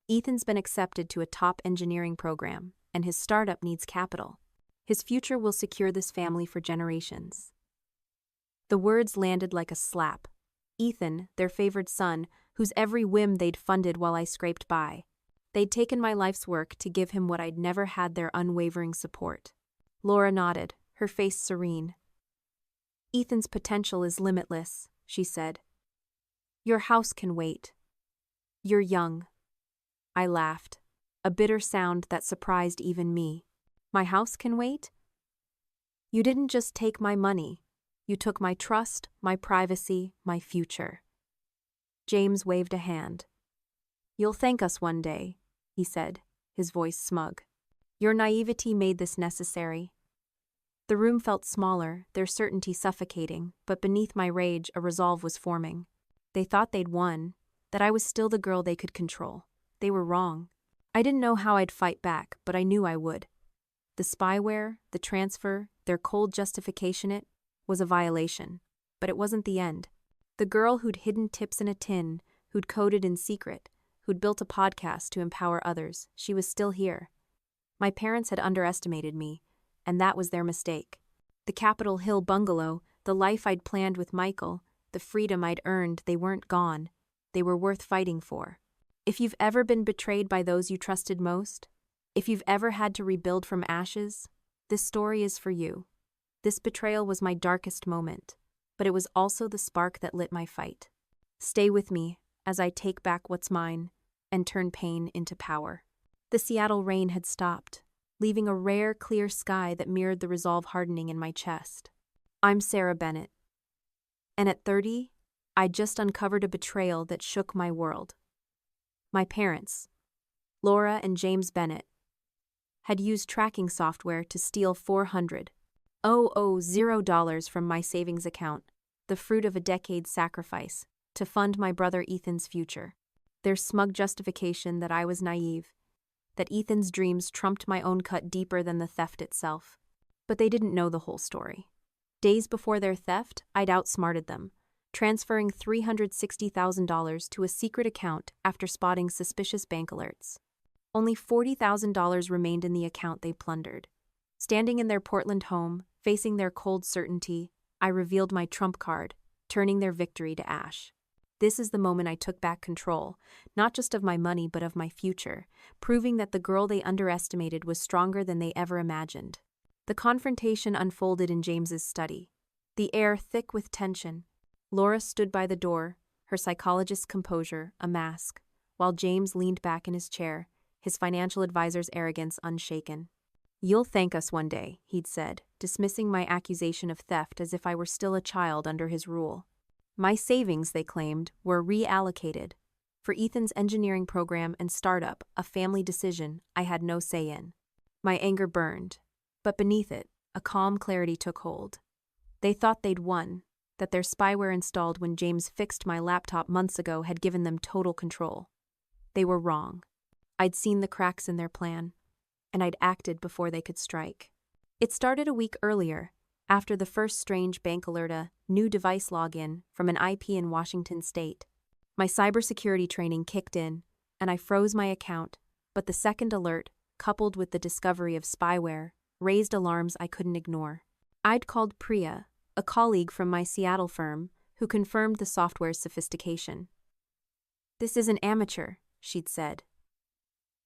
Ethan's been accepted to a top engineering program, and his startup needs capital. His future will secure this family for generations." The words landed like a slap. Ethan, their favored son, whose every whim they'd funded while I scraped by. They'd taken my life's work to give him what I'd never had, their unwavering support. Laura nodded, her face serene. "Ethan's potential is limitless," she said. "Your house can wait. You're young." I laughed, a bitter sound that surprised even me. "My house can wait?" "You didn't just take my money. You took my trust, my privacy, my future." James waved a hand. "You'll thank us one day," he said, his voice smug. "Your naivety made this necessary." The room felt smaller, their certainty suffocating, but beneath my rage a resolve was forming. They thought they'd won, that I was still the girl they could control. They were wrong. I didn't know how I'd fight back, but I knew I would. The spyware, the transfer, their cold justification, it was a violation. But it wasn't the end. The girl who'd hidden tips in a tin, who'd coded in secret, who'd built a podcast to empower others, she was still here. My parents had underestimated me, and that was their mistake. The Capitol Hill bungalow, the life I'd planned with Michael, the freedom I'd earned, they weren't gone. They were worth fighting for. If you've ever been betrayed by those you trusted most, if you've ever had to rebuild from ashes, this story is for you. This betrayal was my darkest moment, but it was also the spark that lit my fight. Stay with me as I take back what's mine and turn pain into power. The Seattle rain had stopped, leaving a rare, clear sky that mirrored the resolve hardening in my chest. I'm Sarah Bennett. And at 30, I'd just uncovered a betrayal that shook my world. My parents, Laura and James Bennett, had used tracking software to steal $400,000 from my savings account, the fruit of a decade's sacrifice, to fund my brother Ethan's future. Their smug justification that I was naive, that Ethan's dreams trumped my own cut deeper than the theft itself. But they didn't know the whole story. Days before their theft, I'd outsmarted them, transferring $360,000 to a secret account after spotting suspicious bank alerts. Only $40,000 remained in the account they plundered. Standing in their Portland home, facing their cold certainty, I revealed my trump card, turning their victory to ash. This is the moment I took back control, not just of my money but of my future, proving that the girl they underestimated was stronger than they ever imagined. The confrontation unfolded in James's study, the air thick with tension. Laura stood by the door, her psychologist's composure a mask, while James leaned back in his chair, his financial advisor's arrogance unshaken. "You'll thank us one day," he'd said, dismissing my accusation of theft as if I were still a child under his rule. My savings, they claimed, were reallocated. For Ethan's engineering program and startup, a family decision I had no say in. My anger burned, but beneath it, a calm clarity took hold. They thought they'd won, that their spyware installed when James fixed my laptop months ago had given them total control. They were wrong. I'd seen the cracks in their plan, and I'd acted before they could strike. It started a week earlier, after the first strange bank alert, a new device login from an IP in Washington state. My cybersecurity training kicked in, and I froze my account, but the second alert, coupled with the discovery of spyware, raised alarms I couldn't ignore. I'd called Priya, a colleague from my Seattle firm, who confirmed the software's sophistication. "This isn't amateur," she'd said.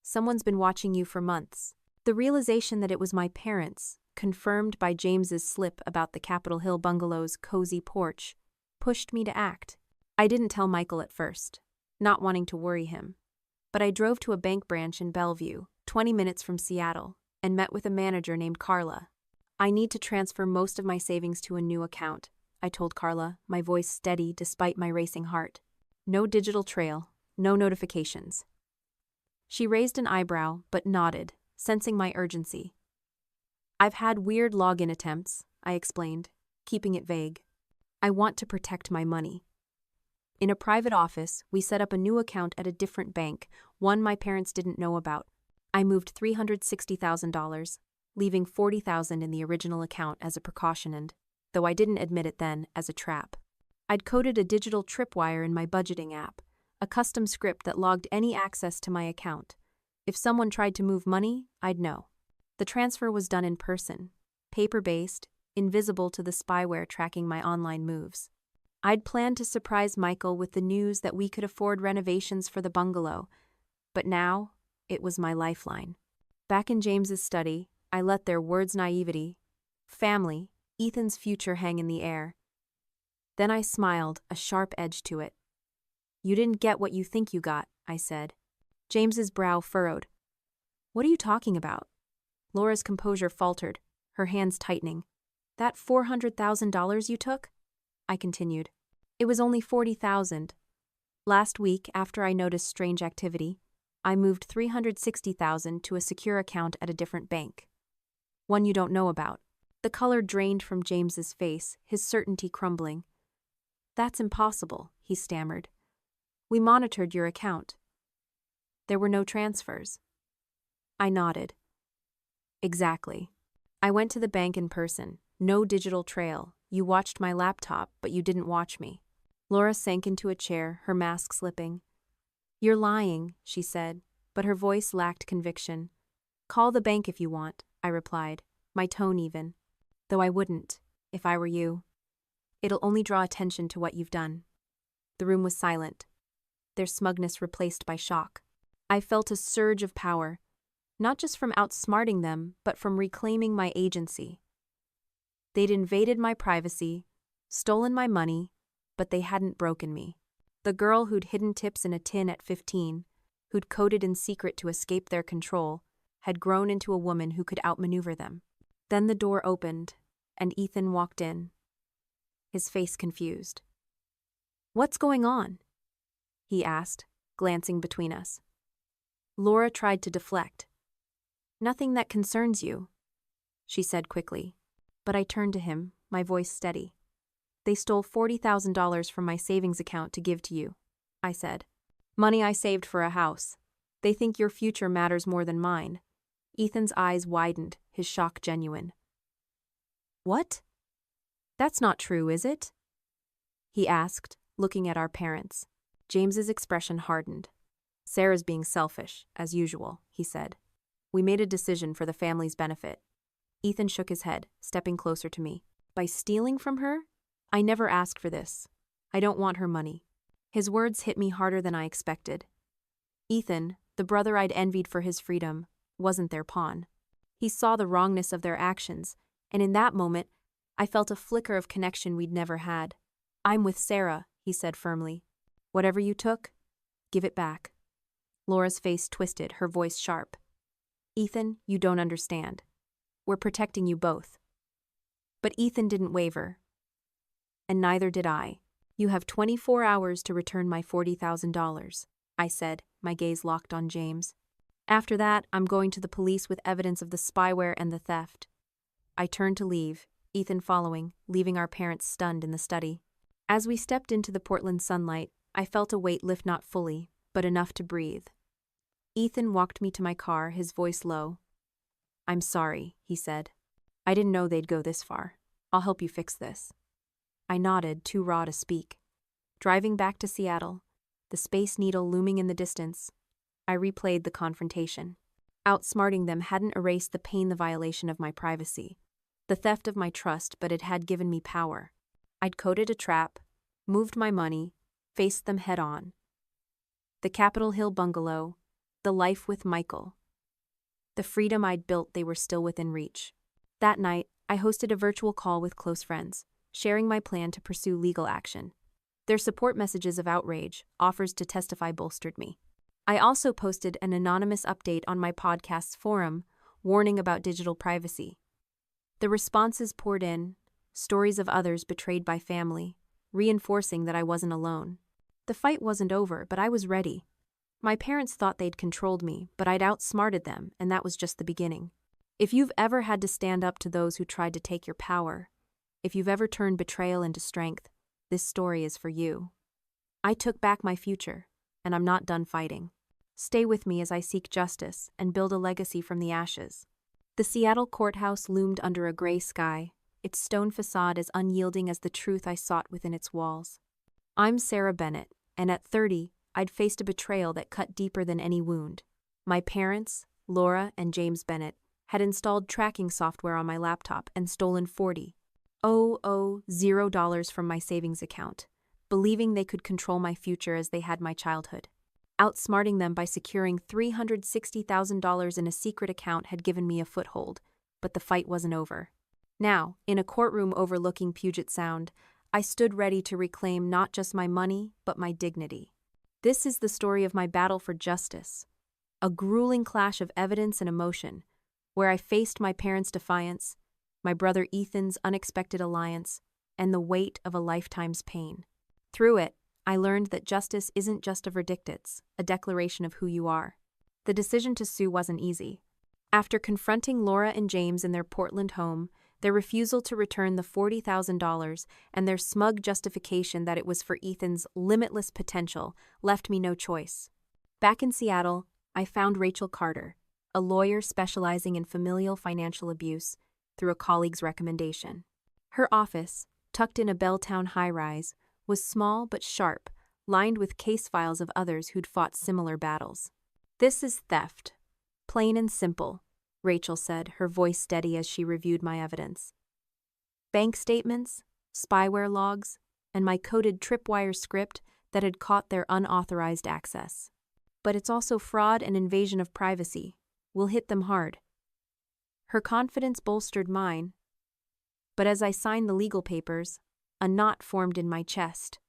"Someone's been watching you for months." The realization that it was my parents, confirmed by James's slip about the Capitol Hill bungalow's cozy porch, pushed me to act. I didn't tell Michael at first, not wanting to worry him. But I drove to a bank branch in Bellevue, 20 minutes from Seattle, and met with a manager named Carla. "I need to transfer most of my savings to a new account," I told Carla, my voice steady despite my racing heart. "No digital trail, no notifications." She raised an eyebrow, but nodded, sensing my urgency. "I've had weird login attempts," I explained, keeping it vague. "I want to protect my money." In a private office, we set up a new account at a different bank, one my parents didn't know about. I moved $360,000, leaving $40,000 in the original account as a precaution and, though I didn't admit it then, as a trap. I'd coded a digital tripwire in my budgeting app, a custom script that logged any access to my account. If someone tried to move money, I'd know. The transfer was done in person, paper-based, invisible to the spyware tracking my online moves. I'd planned to surprise Michael with the news that we could afford renovations for the bungalow, but now it was my lifeline. Back in James's study, I let their words' naivety, family, Ethan's future hang in the air. Then I smiled, a sharp edge to it. "You didn't get what you think you got," I said. James's brow furrowed. "What are you talking about?" Laura's composure faltered, her hands tightening. "That $400,000 you took?" I continued. "It was only $40,000. Last week, after I noticed strange activity, I moved $360,000 to a secure account at a different bank. One you don't know about." The color drained from James's face, his certainty crumbling. "That's impossible," he stammered. "We monitored your account. There were no transfers." I nodded. "Exactly. I went to the bank in person. No digital trail. You watched my laptop, but you didn't watch me." Laura sank into a chair, her mask slipping. "You're lying," she said, but her voice lacked conviction. "Call the bank if you want," I replied, my tone even. "Though I wouldn't, if I were you. It'll only draw attention to what you've done." The room was silent, their smugness replaced by shock. I felt a surge of power, not just from outsmarting them, but from reclaiming my agency. They'd invaded my privacy, stolen my money, but they hadn't broken me. The girl who'd hidden tips in a tin at 15, who'd coded in secret to escape their control, had grown into a woman who could outmaneuver them. Then the door opened, and Ethan walked in, his face confused. "What's going on?" he asked, glancing between us. Laura tried to deflect. "Nothing that concerns you," she said quickly. But I turned to him, my voice steady. "They stole $40,000 from my savings account to give to you," I said. "Money I saved for a house. They think your future matters more than mine." Ethan's eyes widened, his shock genuine. "What? That's not true, is it?" he asked, looking at our parents. James's expression hardened. "Sarah's being selfish, as usual," he said. "We made a decision for the family's benefit." Ethan shook his head, stepping closer to me. "By stealing from her? I never asked for this. I don't want her money." His words hit me harder than I expected. Ethan, the brother I'd envied for his freedom, wasn't their pawn. He saw the wrongness of their actions, and in that moment, I felt a flicker of connection we'd never had. "I'm with Sarah," he said firmly. "Whatever you took, give it back." Laura's face twisted, her voice sharp. "Ethan, you don't understand. We're protecting you both." But Ethan didn't waver. And neither did I. "You have 24 hours to return my $40,000, I said, my gaze locked on James. "After that, I'm going to the police with evidence of the spyware and the theft." I turned to leave, Ethan following, leaving our parents stunned in the study. As we stepped into the Portland sunlight, I felt a weight lift, not fully, but enough to breathe. Ethan walked me to my car, his voice low. "I'm sorry," he said. "I didn't know they'd go this far. I'll help you fix this." I nodded, too raw to speak. Driving back to Seattle, the Space Needle looming in the distance, I replayed the confrontation. Outsmarting them hadn't erased the pain, the violation of my privacy, the theft of my trust, but it had given me power. I'd coded a trap, moved my money, faced them head on. The Capitol Hill bungalow, the life with Michael. The freedom I'd built, they were still within reach. That night, I hosted a virtual call with close friends, sharing my plan to pursue legal action. Their support messages of outrage, offers to testify bolstered me. I also posted an anonymous update on my podcast's forum, warning about digital privacy. The responses poured in, stories of others betrayed by family, reinforcing that I wasn't alone. The fight wasn't over, but I was ready. My parents thought they'd controlled me, but I'd outsmarted them, and that was just the beginning. If you've ever had to stand up to those who tried to take your power, if you've ever turned betrayal into strength, this story is for you. I took back my future, and I'm not done fighting. Stay with me as I seek justice and build a legacy from the ashes. The Seattle courthouse loomed under a gray sky, its stone facade as unyielding as the truth I sought within its walls. I'm Sarah Bennett, and at 30, I'd faced a betrayal that cut deeper than any wound. My parents, Laura and James Bennett, had installed tracking software on my laptop and stolen $0 from my savings account, believing they could control my future as they had my childhood. Outsmarting them by securing $360,000 in a secret account had given me a foothold, but the fight wasn't over. Now, in a courtroom overlooking Puget Sound, I stood ready to reclaim not just my money, but my dignity. This is the story of my battle for justice, a grueling clash of evidence and emotion, where I faced my parents' defiance, my brother Ethan's unexpected alliance, and the weight of a lifetime's pain. Through it, I learned that justice isn't just a verdict, it's a declaration of who you are. The decision to sue wasn't easy. After confronting Laura and James in their Portland home, their refusal to return the $40,000 and their smug justification that it was for Ethan's limitless potential left me no choice. Back in Seattle, I found Rachel Carter, a lawyer specializing in familial financial abuse, through a colleague's recommendation. Her office, tucked in a Belltown high-rise, was small but sharp, lined with case files of others who'd fought similar battles. "This is theft. Plain and simple," Rachel said, her voice steady as she reviewed my evidence. "Bank statements, spyware logs, and my coded tripwire script that had caught their unauthorized access. But it's also fraud and invasion of privacy. We'll hit them hard." Her confidence bolstered mine. But as I signed the legal papers, a knot formed in my chest.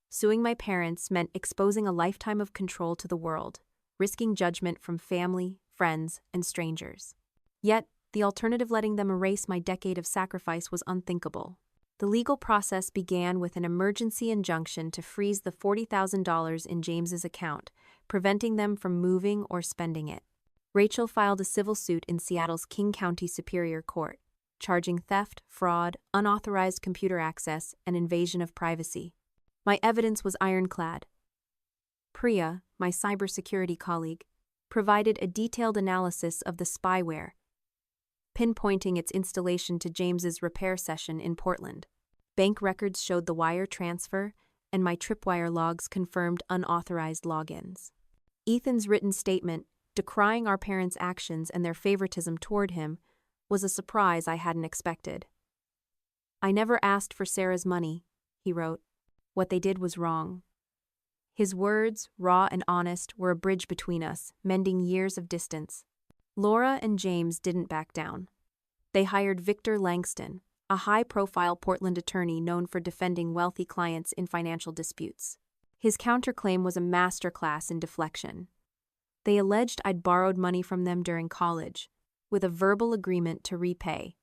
Suing my parents meant exposing a lifetime of control to the world, risking judgment from family, friends, and strangers. Yet, the alternative, letting them erase my decade of sacrifice, was unthinkable. The legal process began with an emergency injunction to freeze the $40,000 in James's account, preventing them from moving or spending it. Rachel filed a civil suit in Seattle's King County Superior Court, charging theft, fraud, unauthorized computer access, and invasion of privacy. My evidence was ironclad. Priya, my cybersecurity colleague, provided a detailed analysis of the spyware, pinpointing its installation to James's repair session in Portland. Bank records showed the wire transfer, and my tripwire logs confirmed unauthorized logins. Ethan's written statement, decrying our parents' actions and their favoritism toward him, was a surprise I hadn't expected. "I never asked for Sarah's money," he wrote. "What they did was wrong." His words, raw and honest, were a bridge between us, mending years of distance. Laura and James didn't back down. They hired Victor Langston, a high-profile Portland attorney known for defending wealthy clients in financial disputes. His counterclaim was a masterclass in deflection. They alleged I'd borrowed money from them during college, with a verbal agreement to repay,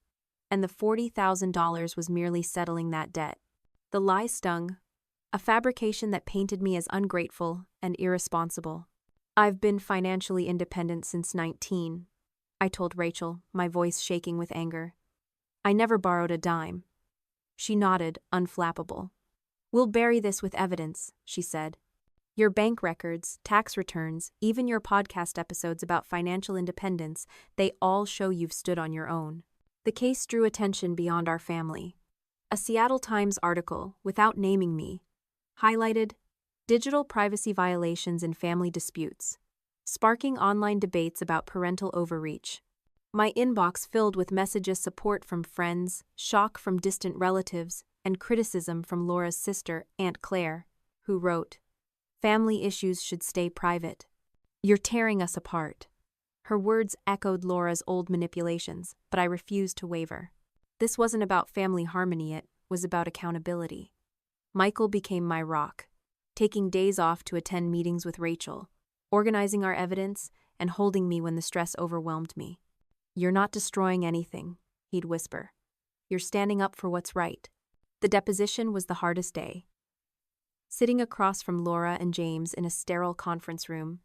and the $40,000 was merely settling that debt. The lie stung, a fabrication that painted me as ungrateful and irresponsible. "I've been financially independent since 19, I told Rachel, my voice shaking with anger. "I never borrowed a dime." She nodded, unflappable. "We'll bury this with evidence," she said. "Your bank records, tax returns, even your podcast episodes about financial independence, they all show you've stood on your own." The case drew attention beyond our family. A Seattle Times article, without naming me, highlighted digital privacy violations in family disputes, sparking online debates about parental overreach. My inbox filled with messages, support from friends, shock from distant relatives, and criticism from Laura's sister, Aunt Claire, who wrote, "Family issues should stay private. You're tearing us apart." Her words echoed Laura's old manipulations, but I refused to waver. This wasn't about family harmony, it was about accountability. Michael became my rock, taking days off to attend meetings with Rachel, organizing our evidence, and holding me when the stress overwhelmed me. "You're not destroying anything," he'd whisper. "You're standing up for what's right." The deposition was the hardest day. Sitting across from Laura and James in a sterile conference room,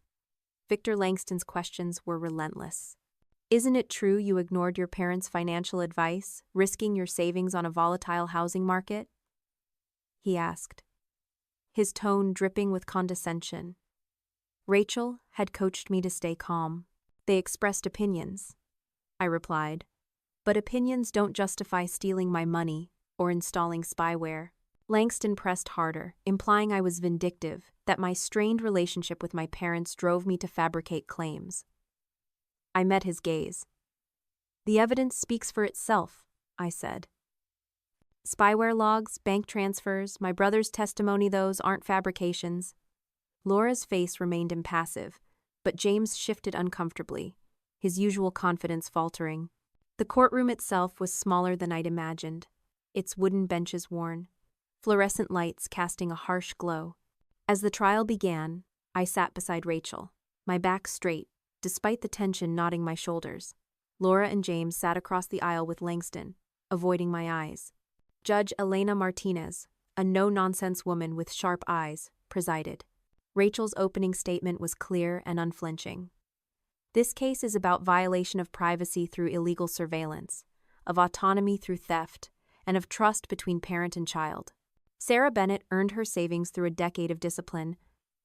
Victor Langston's questions were relentless. "Isn't it true you ignored your parents' financial advice, risking your savings on a volatile housing market?" he asked, his tone dripping with condescension. Rachel had coached me to stay calm. "They expressed opinions," I replied. "But opinions don't justify stealing my money or installing spyware." Langston pressed harder, implying I was vindictive, that my strained relationship with my parents drove me to fabricate claims. I met his gaze. "The evidence speaks for itself," I said. "Spyware logs, bank transfers, my brother's testimony, those aren't fabrications." Laura's face remained impassive, but James shifted uncomfortably, his usual confidence faltering. The courtroom itself was smaller than I'd imagined, its wooden benches worn, fluorescent lights casting a harsh glow. As the trial began, I sat beside Rachel, my back straight, despite the tension knotting my shoulders. Laura and James sat across the aisle with Langston, avoiding my eyes. Judge Elena Martinez, a no-nonsense woman with sharp eyes, presided. Rachel's opening statement was clear and unflinching. "This case is about violation of privacy through illegal surveillance, of autonomy through theft, and of trust between parent and child. Sarah Bennett earned her savings through a decade of discipline,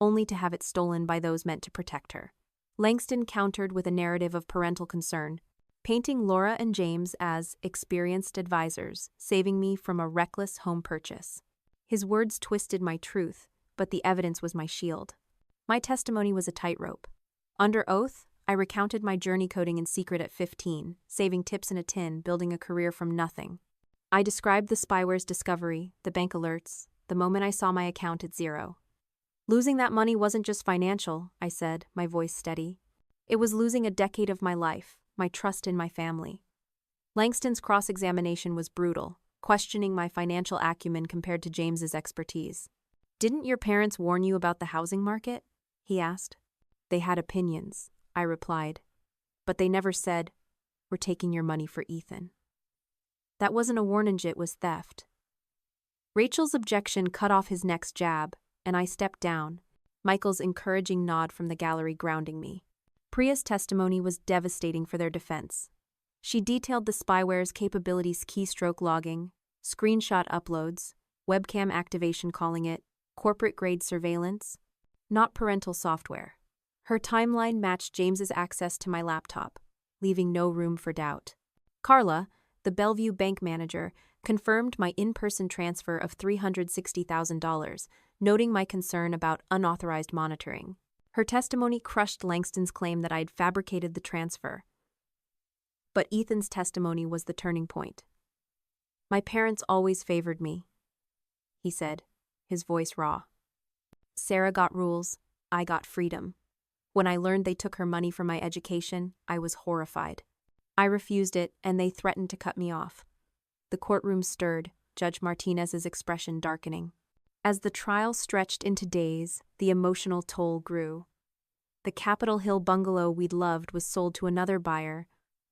only to have it stolen by those meant to protect her." Langston countered with a narrative of parental concern, painting Laura and James as experienced advisors, saving me from a reckless home purchase. His words twisted my truth, but the evidence was my shield. My testimony was a tightrope. Under oath, I recounted my journey coding in secret at 15, saving tips in a tin, building a career from nothing. I described the spyware's discovery, the bank alerts, the moment I saw my account at zero. "Losing that money wasn't just financial," I said, my voice steady. "It was losing a decade of my life, my trust in my family." Langston's cross-examination was brutal, questioning my financial acumen compared to James's expertise. "Didn't your parents warn you about the housing market?" he asked. They had opinions, I replied, but they never said, "We're taking your money for Ethan." That wasn't a warning, it was theft. Rachel's objection cut off his next jab, and I stepped down, Michael's encouraging nod from the gallery grounding me. Priya's testimony was devastating for their defense. She detailed the spyware's capabilities: keystroke logging, screenshot uploads, webcam activation, calling it corporate-grade surveillance, not parental software. Her timeline matched James's access to my laptop, leaving no room for doubt. Carla, the Bellevue bank manager, confirmed my in-person transfer of $360,000, noting my concern about unauthorized monitoring. Her testimony crushed Langston's claim that I'd fabricated the transfer. But Ethan's testimony was the turning point. "My parents always favored me," he said, his voice raw. "Sarah got rules, I got freedom. When I learned they took her money for my education, I was horrified. I refused it, and they threatened to cut me off." The courtroom stirred, Judge Martinez's expression darkening. As the trial stretched into days, the emotional toll grew. The Capitol Hill bungalow we'd loved was sold to another buyer,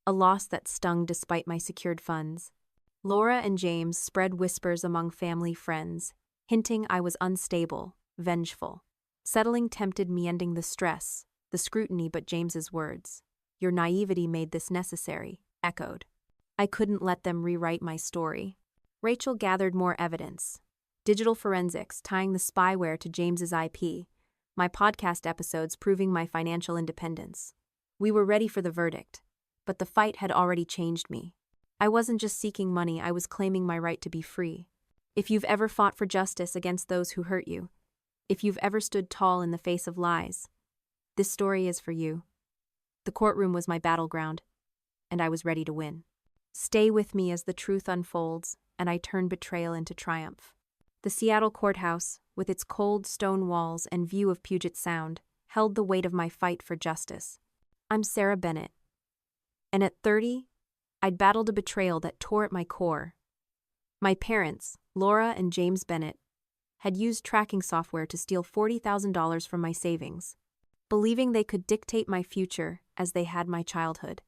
a loss that stung despite my secured funds. Laura and James spread whispers among family friends, hinting I was unstable, vengeful. Settling tempted me, ending the stress, the scrutiny, but James's words, "Your naivety made this necessary," echoed. I couldn't let them rewrite my story. Rachel gathered more evidence. Digital forensics tying the spyware to James's IP, my podcast episodes proving my financial independence. We were ready for the verdict, but the fight had already changed me. I wasn't just seeking money, I was claiming my right to be free. If you've ever fought for justice against those who hurt you, if you've ever stood tall in the face of lies, this story is for you. The courtroom was my battleground, and I was ready to win. Stay with me as the truth unfolds, and I turn betrayal into triumph. The Seattle courthouse, with its cold stone walls and view of Puget Sound, held the weight of my fight for justice. I'm Sarah Bennett, and at 30, I'd battled a betrayal that tore at my core. My parents, Laura and James Bennett, had used tracking software to steal $40,000 from my savings, believing they could dictate my future as they had my childhood.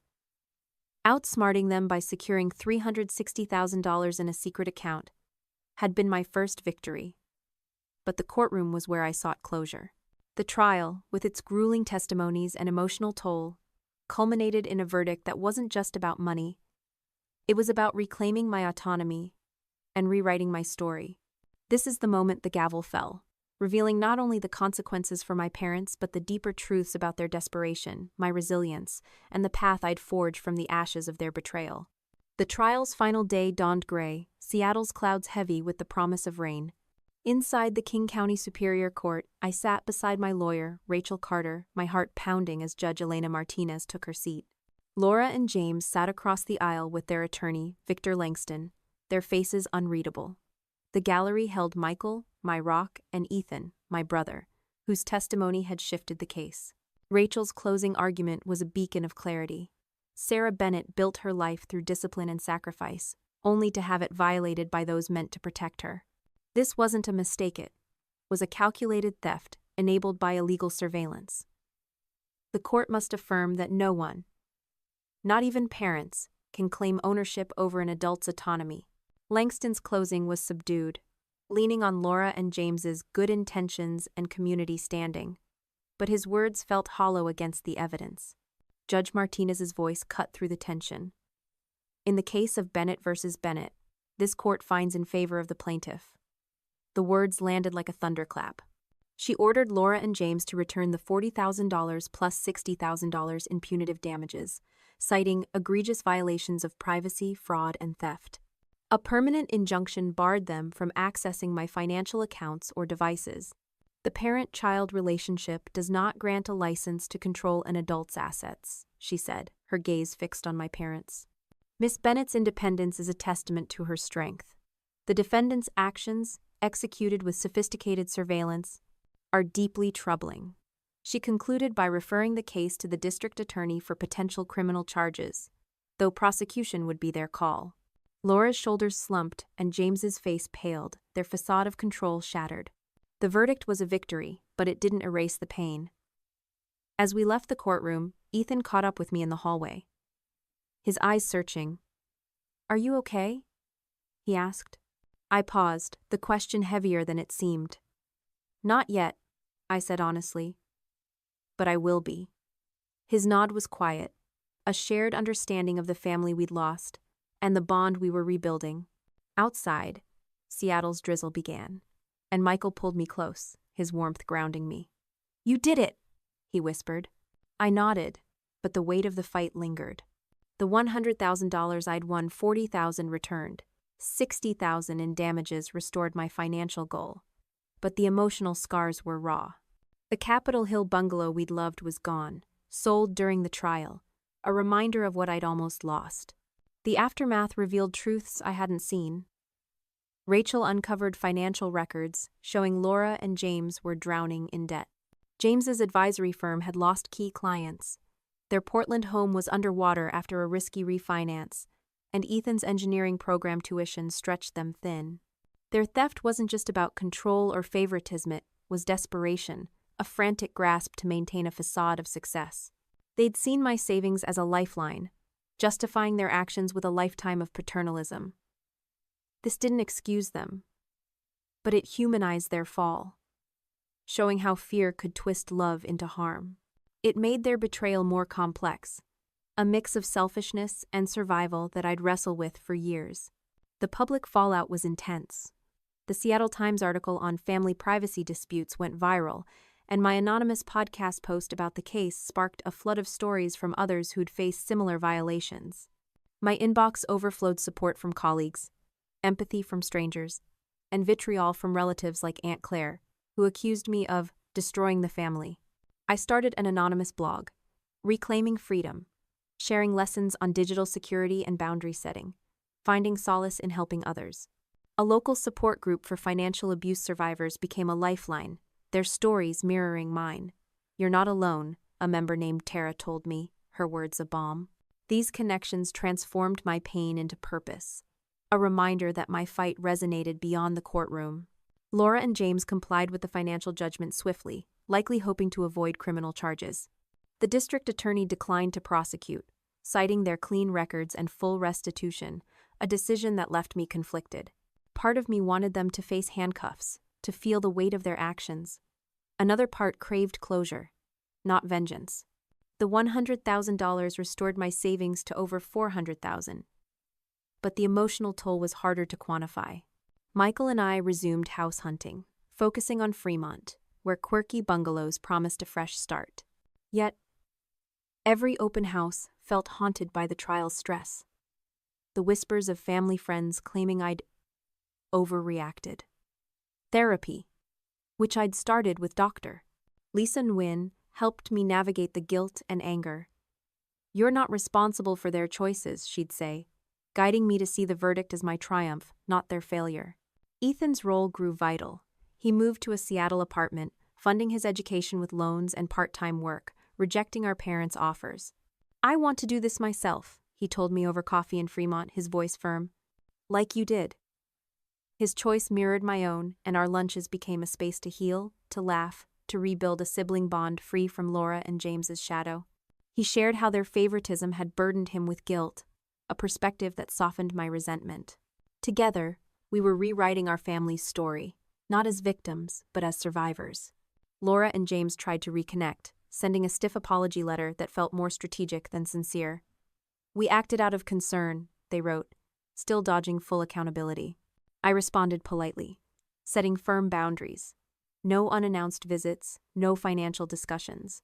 Outsmarting them by securing $360,000 in a secret account had been my first victory. But the courtroom was where I sought closure. The trial, with its grueling testimonies and emotional toll, culminated in a verdict that wasn't just about money. It was about reclaiming my autonomy and rewriting my story. This is the moment the gavel fell, revealing not only the consequences for my parents but the deeper truths about their desperation, my resilience, and the path I'd forged from the ashes of their betrayal. The trial's final day dawned gray, Seattle's clouds heavy with the promise of rain. Inside the King County Superior Court, I sat beside my lawyer, Rachel Carter, my heart pounding as Judge Elena Martinez took her seat. Laura and James sat across the aisle with their attorney, Victor Langston, their faces unreadable. The gallery held Michael, my rock, and Ethan, my brother, whose testimony had shifted the case. Rachel's closing argument was a beacon of clarity. Sarah Bennett built her life through discipline and sacrifice, only to have it violated by those meant to protect her. This wasn't a mistake, it was a calculated theft enabled by illegal surveillance. The court must affirm that no one, not even parents, can claim ownership over an adult's autonomy. Langston's closing was subdued, leaning on Laura and James's good intentions and community standing, but his words felt hollow against the evidence. Judge Martinez's voice cut through the tension. In the case of Bennett versus Bennett, this court finds in favor of the plaintiff. The words landed like a thunderclap. She ordered Laura and James to return the $40,000 plus $60,000 in punitive damages, citing egregious violations of privacy, fraud, and theft. A permanent injunction barred them from accessing my financial accounts or devices. The parent-child relationship does not grant a license to control an adult's assets, she said, her gaze fixed on my parents. Miss Bennett's independence is a testament to her strength. The defendant's actions, executed with sophisticated surveillance, are deeply troubling. She concluded by referring the case to the district attorney for potential criminal charges, though prosecution would be their call. Laura's shoulders slumped and James's face paled, their facade of control shattered. The verdict was a victory, but it didn't erase the pain. As we left the courtroom, Ethan caught up with me in the hallway, his eyes searching. "Are you okay?" he asked. I paused, the question heavier than it seemed. "Not yet," I said honestly. "But I will be." His nod was quiet, a shared understanding of the family we'd lost, and the bond we were rebuilding. Outside, Seattle's drizzle began, and Michael pulled me close, his warmth grounding me. "You did it," he whispered. I nodded, but the weight of the fight lingered. The $100,000 I'd won, $40,000 returned. $60,000 in damages restored my financial goal, but the emotional scars were raw. The Capitol Hill bungalow we'd loved was gone, sold during the trial, a reminder of what I'd almost lost. The aftermath revealed truths I hadn't seen. Rachel uncovered financial records showing Laura and James were drowning in debt. James's advisory firm had lost key clients. Their Portland home was underwater after a risky refinance, and Ethan's engineering program tuition stretched them thin. Their theft wasn't just about control or favoritism, it was desperation, a frantic grasp to maintain a facade of success. They'd seen my savings as a lifeline, justifying their actions with a lifetime of paternalism. This didn't excuse them, but it humanized their fall, showing how fear could twist love into harm. It made their betrayal more complex, a mix of selfishness and survival that I'd wrestle with for years. The public fallout was intense. The Seattle Times article on family privacy disputes went viral, and my anonymous podcast post about the case sparked a flood of stories from others who'd faced similar violations. My inbox overflowed support from colleagues, empathy from strangers, and vitriol from relatives like Aunt Claire, who accused me of destroying the family. I started an anonymous blog, Reclaiming Freedom, sharing lessons on digital security and boundary setting, finding solace in helping others. A local support group for financial abuse survivors became a lifeline, their stories mirroring mine. "You're not alone," a member named Tara told me, her words a balm. These connections transformed my pain into purpose, a reminder that my fight resonated beyond the courtroom. Laura and James complied with the financial judgment swiftly, likely hoping to avoid criminal charges. The district attorney declined to prosecute, citing their clean records and full restitution, a decision that left me conflicted. Part of me wanted them to face handcuffs, to feel the weight of their actions. Another part craved closure, not vengeance. The $100,000 restored my savings to over $400,000. But the emotional toll was harder to quantify. Michael and I resumed house hunting, focusing on Fremont, where quirky bungalows promised a fresh start. Yet, every open house felt haunted by the trial's stress. The whispers of family friends claiming I'd overreacted. Therapy, which I'd started with Dr. Lisa Nguyen, helped me navigate the guilt and anger. "You're not responsible for their choices," she'd say, guiding me to see the verdict as my triumph, not their failure. Ethan's role grew vital. He moved to a Seattle apartment, funding his education with loans and part-time work, rejecting our parents' offers. "I want to do this myself," he told me over coffee in Fremont, his voice firm. "Like you did." His choice mirrored my own, and our lunches became a space to heal, to laugh, to rebuild a sibling bond free from Laura and James's shadow. He shared how their favoritism had burdened him with guilt, a perspective that softened my resentment. Together, we were rewriting our family's story, not as victims, but as survivors. Laura and James tried to reconnect, sending a stiff apology letter that felt more strategic than sincere. "We acted out of concern," they wrote, still dodging full accountability. I responded politely, setting firm boundaries. No unannounced visits, no financial discussions.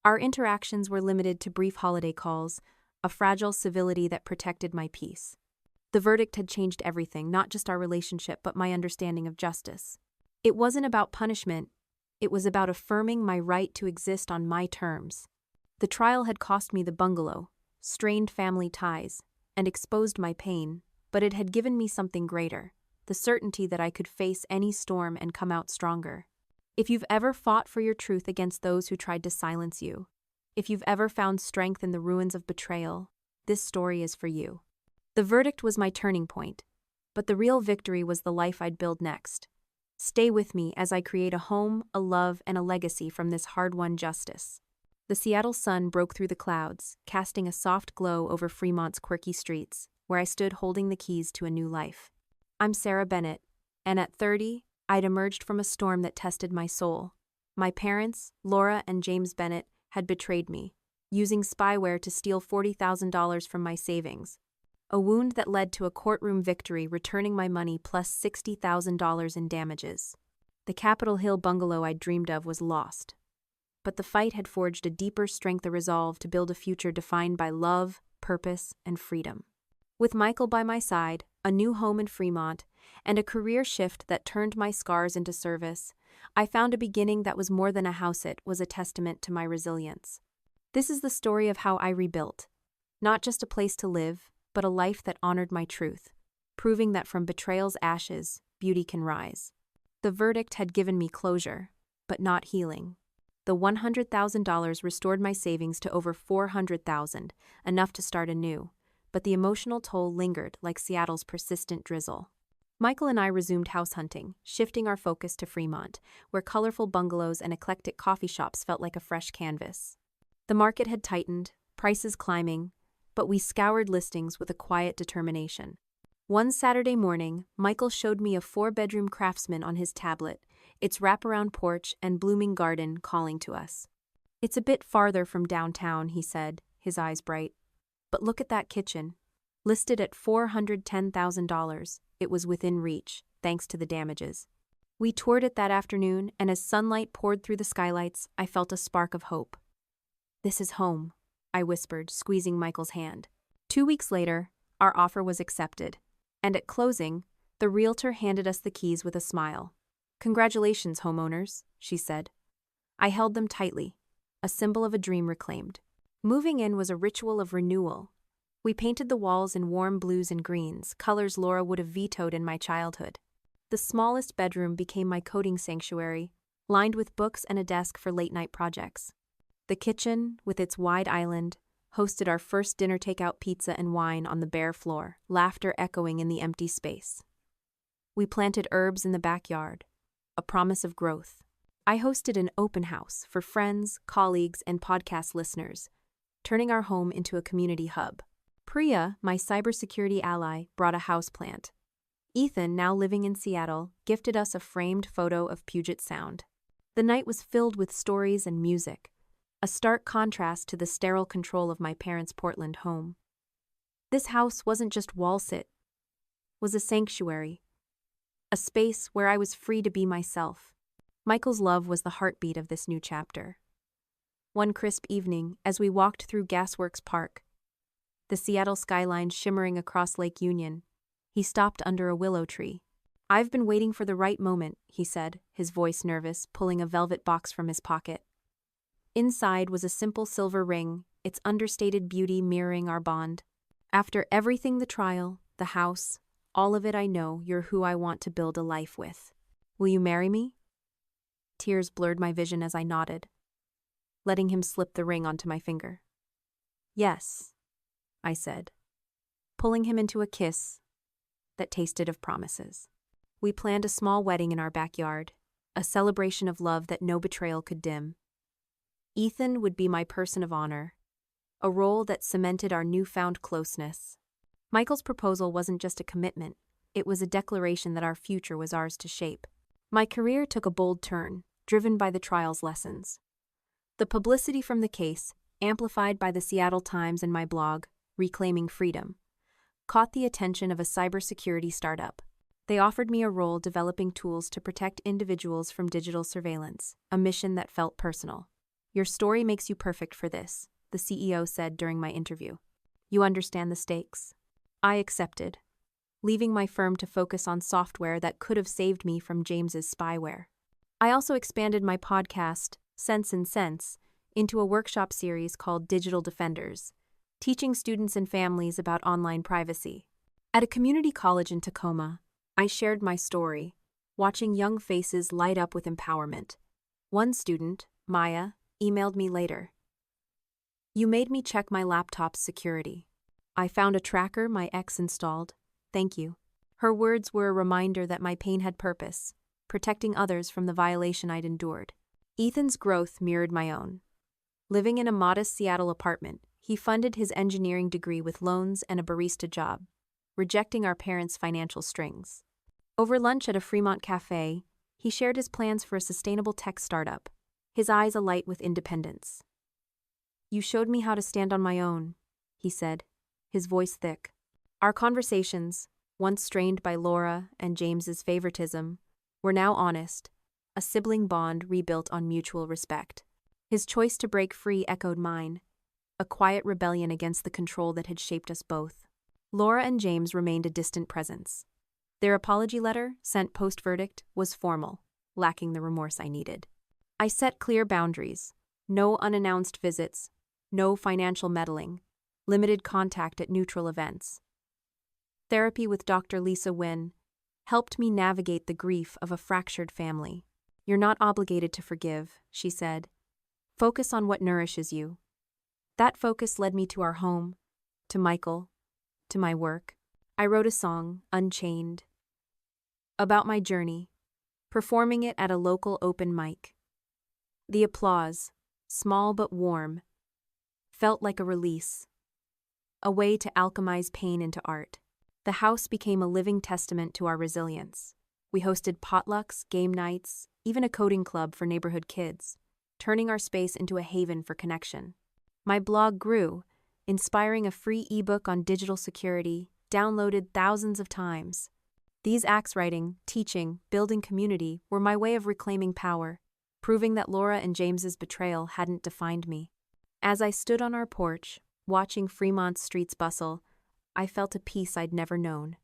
Our interactions were limited to brief holiday calls, a fragile civility that protected my peace. The verdict had changed everything, not just our relationship, but my understanding of justice. It wasn't about punishment, it was about affirming my right to exist on my terms. The trial had cost me the bungalow, strained family ties, and exposed my pain, but it had given me something greater, the certainty that I could face any storm and come out stronger. If you've ever fought for your truth against those who tried to silence you, if you've ever found strength in the ruins of betrayal, this story is for you. The verdict was my turning point, but the real victory was the life I'd build next. Stay with me as I create a home, a love, and a legacy from this hard-won justice. The Seattle sun broke through the clouds, casting a soft glow over Fremont's quirky streets, where I stood holding the keys to a new life. I'm Sarah Bennett, and at 30, I'd emerged from a storm that tested my soul. My parents, Laura and James Bennett, had betrayed me, using spyware to steal $40,000 from my savings. A wound that led to a courtroom victory returning my money plus $60,000 in damages. The Capitol Hill bungalow I'd dreamed of was lost. But the fight had forged a deeper strength of resolve to build a future defined by love, purpose, and freedom. With Michael by my side, a new home in Fremont, and a career shift that turned my scars into service, I found a beginning that was more than a house. It was a testament to my resilience. This is the story of how I rebuilt. Not just a place to live, but a life that honored my truth, proving that from betrayal's ashes, beauty can rise. The verdict had given me closure, but not healing. The $100,000 restored my savings to over $400,000, enough to start anew, but the emotional toll lingered like Seattle's persistent drizzle. Michael and I resumed house hunting, shifting our focus to Fremont, where colorful bungalows and eclectic coffee shops felt like a fresh canvas. The market had tightened, prices climbing, but we scoured listings with a quiet determination. One Saturday morning, Michael showed me a 4-bedroom Craftsman on his tablet, its wraparound porch and blooming garden calling to us. "It's a bit farther from downtown," he said, his eyes bright. "But look at that kitchen. Listed at $410,000, it was within reach, thanks to the damages." We toured it that afternoon, and as sunlight poured through the skylights, I felt a spark of hope. "This is home," I whispered, squeezing Michael's hand. 2 weeks later, our offer was accepted, and at closing, the realtor handed us the keys with a smile. "Congratulations, homeowners," she said. I held them tightly, a symbol of a dream reclaimed. Moving in was a ritual of renewal. We painted the walls in warm blues and greens, colors Laura would have vetoed in my childhood. The smallest bedroom became my coding sanctuary, lined with books and a desk for late-night projects. The kitchen, with its wide island, hosted our first dinner takeout pizza and wine on the bare floor, laughter echoing in the empty space. We planted herbs in the backyard, a promise of growth. I hosted an open house for friends, colleagues, and podcast listeners, turning our home into a community hub. Priya, my cybersecurity ally, brought a houseplant. Ethan, now living in Seattle, gifted us a framed photo of Puget Sound. The night was filled with stories and music, a stark contrast to the sterile control of my parents' Portland home. This house wasn't just wall-sit, was a sanctuary, a space where I was free to be myself. Michael's love was the heartbeat of this new chapter. One crisp evening, as we walked through Gasworks Park, the Seattle skyline shimmering across Lake Union, he stopped under a willow tree. "I've been waiting for the right moment," he said, his voice nervous, pulling a velvet box from his pocket. Inside was a simple silver ring, its understated beauty mirroring our bond. "After everything, the trial, the house, all of it, I know you're who I want to build a life with. Will you marry me?" Tears blurred my vision as I nodded, letting him slip the ring onto my finger. "Yes," I said, pulling him into a kiss that tasted of promises. We planned a small wedding in our backyard, a celebration of love that no betrayal could dim. Ethan would be my person of honor, a role that cemented our newfound closeness. Michael's proposal wasn't just a commitment, it was a declaration that our future was ours to shape. My career took a bold turn, driven by the trial's lessons. The publicity from the case, amplified by the Seattle Times and my blog, Reclaiming Freedom, caught the attention of a cybersecurity startup. They offered me a role developing tools to protect individuals from digital surveillance, a mission that felt personal. "Your story makes you perfect for this," the CEO said during my interview. "You understand the stakes." I accepted, leaving my firm to focus on software that could have saved me from James's spyware. I also expanded my podcast, Sense and Sense, into a workshop series called Digital Defenders, teaching students and families about online privacy. At a community college in Tacoma, I shared my story, watching young faces light up with empowerment. One student, Maya, emailed me later. "You made me check my laptop's security. I found a tracker my ex installed. Thank you." Her words were a reminder that my pain had purpose, protecting others from the violation I'd endured. Ethan's growth mirrored my own. Living in a modest Seattle apartment, he funded his engineering degree with loans and a barista job, rejecting our parents' financial strings. Over lunch at a Fremont cafe, he shared his plans for a sustainable tech startup, his eyes alight with independence. "You showed me how to stand on my own," he said, his voice thick. Our conversations, once strained by Laura and James's favoritism, were now honest, a sibling bond rebuilt on mutual respect. His choice to break free echoed mine, a quiet rebellion against the control that had shaped us both. Laura and James remained a distant presence. Their apology letter, sent post-verdict, was formal, lacking the remorse I needed. I set clear boundaries: no unannounced visits, no financial meddling, limited contact at neutral events. Therapy with Dr. Lisa Wynn helped me navigate the grief of a fractured family. "You're not obligated to forgive," she said. "Focus on what nourishes you." That focus led me to our home, to Michael, to my work. I wrote a song, Unchained, about my journey, performing it at a local open mic. The applause, small but warm, felt like a release, a way to alchemize pain into art. The house became a living testament to our resilience. We hosted potlucks, game nights, even a coding club for neighborhood kids, turning our space into a haven for connection. My blog grew, inspiring a free ebook on digital security, downloaded thousands of times. These acts, writing, teaching, building community, were my way of reclaiming power, proving that Laura and James's betrayal hadn't defined me. As I stood on our porch, watching Fremont's streets bustle, I felt a peace I'd never known.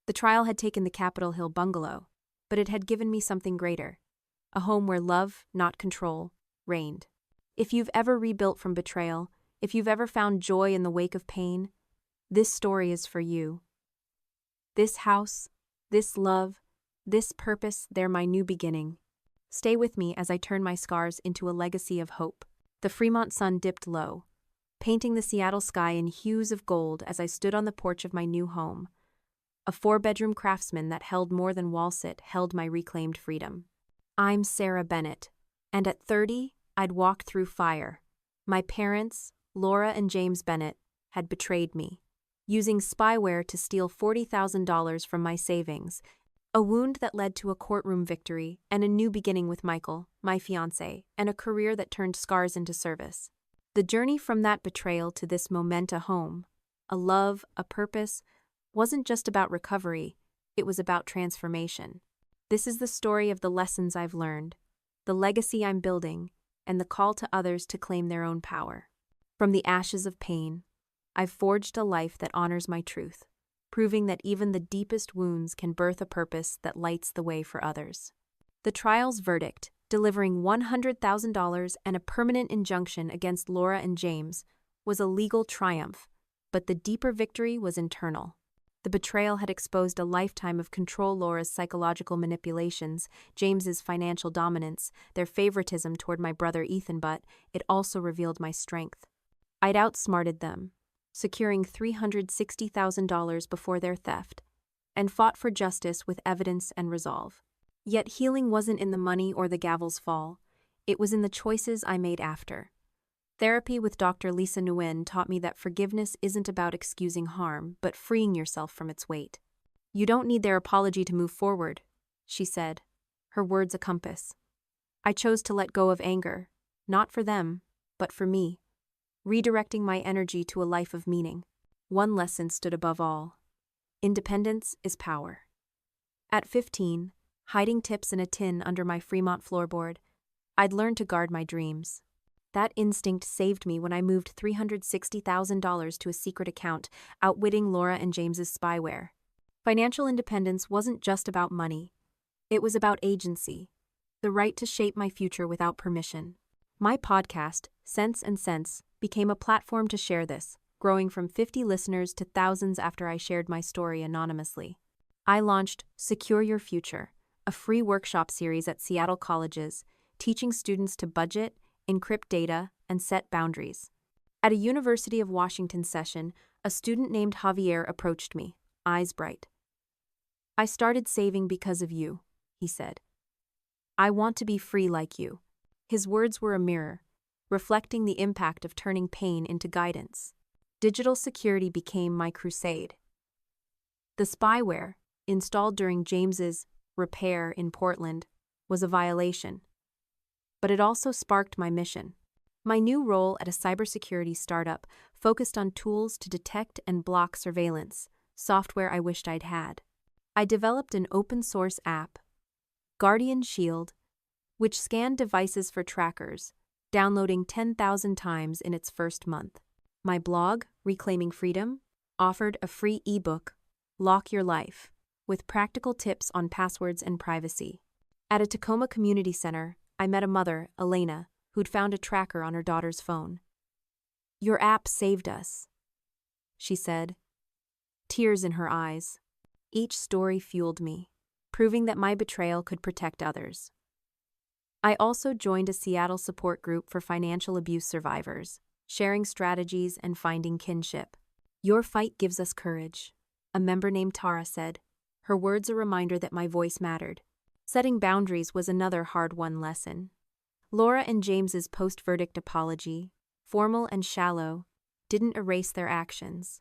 The trial had taken the Capitol Hill bungalow, but it had given me something greater, a home where love, not control, reigned. If you've ever rebuilt from betrayal, if you've ever found joy in the wake of pain, this story is for you. This house, this love, this purpose, they're my new beginning. Stay with me as I turn my scars into a legacy of hope. The Fremont sun dipped low, painting the Seattle sky in hues of gold as I stood on the porch of my new home. A 4-bedroom craftsman that held more than wall-sit held my reclaimed freedom. I'm Sarah Bennett, and at 30, I'd walked through fire. My parents, Laura and James Bennett, had betrayed me, using spyware to steal $40,000 from my savings, a wound that led to a courtroom victory and a new beginning with Michael, my fiancé, and a career that turned scars into service. The journey from that betrayal to this momenta home, a love, a purpose, wasn't just about recovery, it was about transformation. This is the story of the lessons I've learned, the legacy I'm building, and the call to others to claim their own power. From the ashes of pain, I've forged a life that honors my truth, proving that even the deepest wounds can birth a purpose that lights the way for others. The trial's verdict, delivering $100,000 and a permanent injunction against Laura and James, was a legal triumph, but the deeper victory was internal. The betrayal had exposed a lifetime of control: Laura's psychological manipulations, James's financial dominance, their favoritism toward my brother Ethan, but it also revealed my strength. I'd outsmarted them, securing $360,000 before their theft, and fought for justice with evidence and resolve. Yet healing wasn't in the money or the gavel's fall, it was in the choices I made after. Therapy with Dr. Lisa Nguyen taught me that forgiveness isn't about excusing harm, but freeing yourself from its weight. "You don't need their apology to move forward," she said, her words a compass. I chose to let go of anger, not for them, but for me, redirecting my energy to a life of meaning. One lesson stood above all: independence is power. At 15, hiding tips in a tin under my Fremont floorboard, I'd learned to guard my dreams. That instinct saved me when I moved $360,000 to a secret account, outwitting Laura and James's spyware. Financial independence wasn't just about money. It was about agency, the right to shape my future without permission. My podcast, Sense and Sense, became a platform to share this, growing from 50 listeners to thousands after I shared my story anonymously. I launched Secure Your Future, a free workshop series at Seattle colleges, teaching students to budget, encrypt data, and set boundaries. At a University of Washington session, a student named Javier approached me, eyes bright. "I started saving because of you," he said. I want to be free like you. His words were a mirror, reflecting the impact of turning pain into guidance. Digital security became my crusade. The spyware, installed during James's repair in Portland, was a violation. But it also sparked my mission. My new role at a cybersecurity startup focused on tools to detect and block surveillance, software I wished I'd had. I developed an open-source app, Guardian Shield, which scanned devices for trackers, downloading 10,000 times in its first month. My blog, Reclaiming Freedom, offered a free ebook, Lock Your Life, with practical tips on passwords and privacy. At a Tacoma community center, I met a mother, Elena, who'd found a tracker on her daughter's phone. "Your app saved us," she said, tears in her eyes. Each story fueled me, proving that my betrayal could protect others. I also joined a Seattle support group for financial abuse survivors, sharing strategies and finding kinship. "Your fight gives us courage," a member named Tara said, her words a reminder that my voice mattered. Setting boundaries was another hard-won lesson. Laura and James's post-verdict apology, formal and shallow, didn't erase their actions.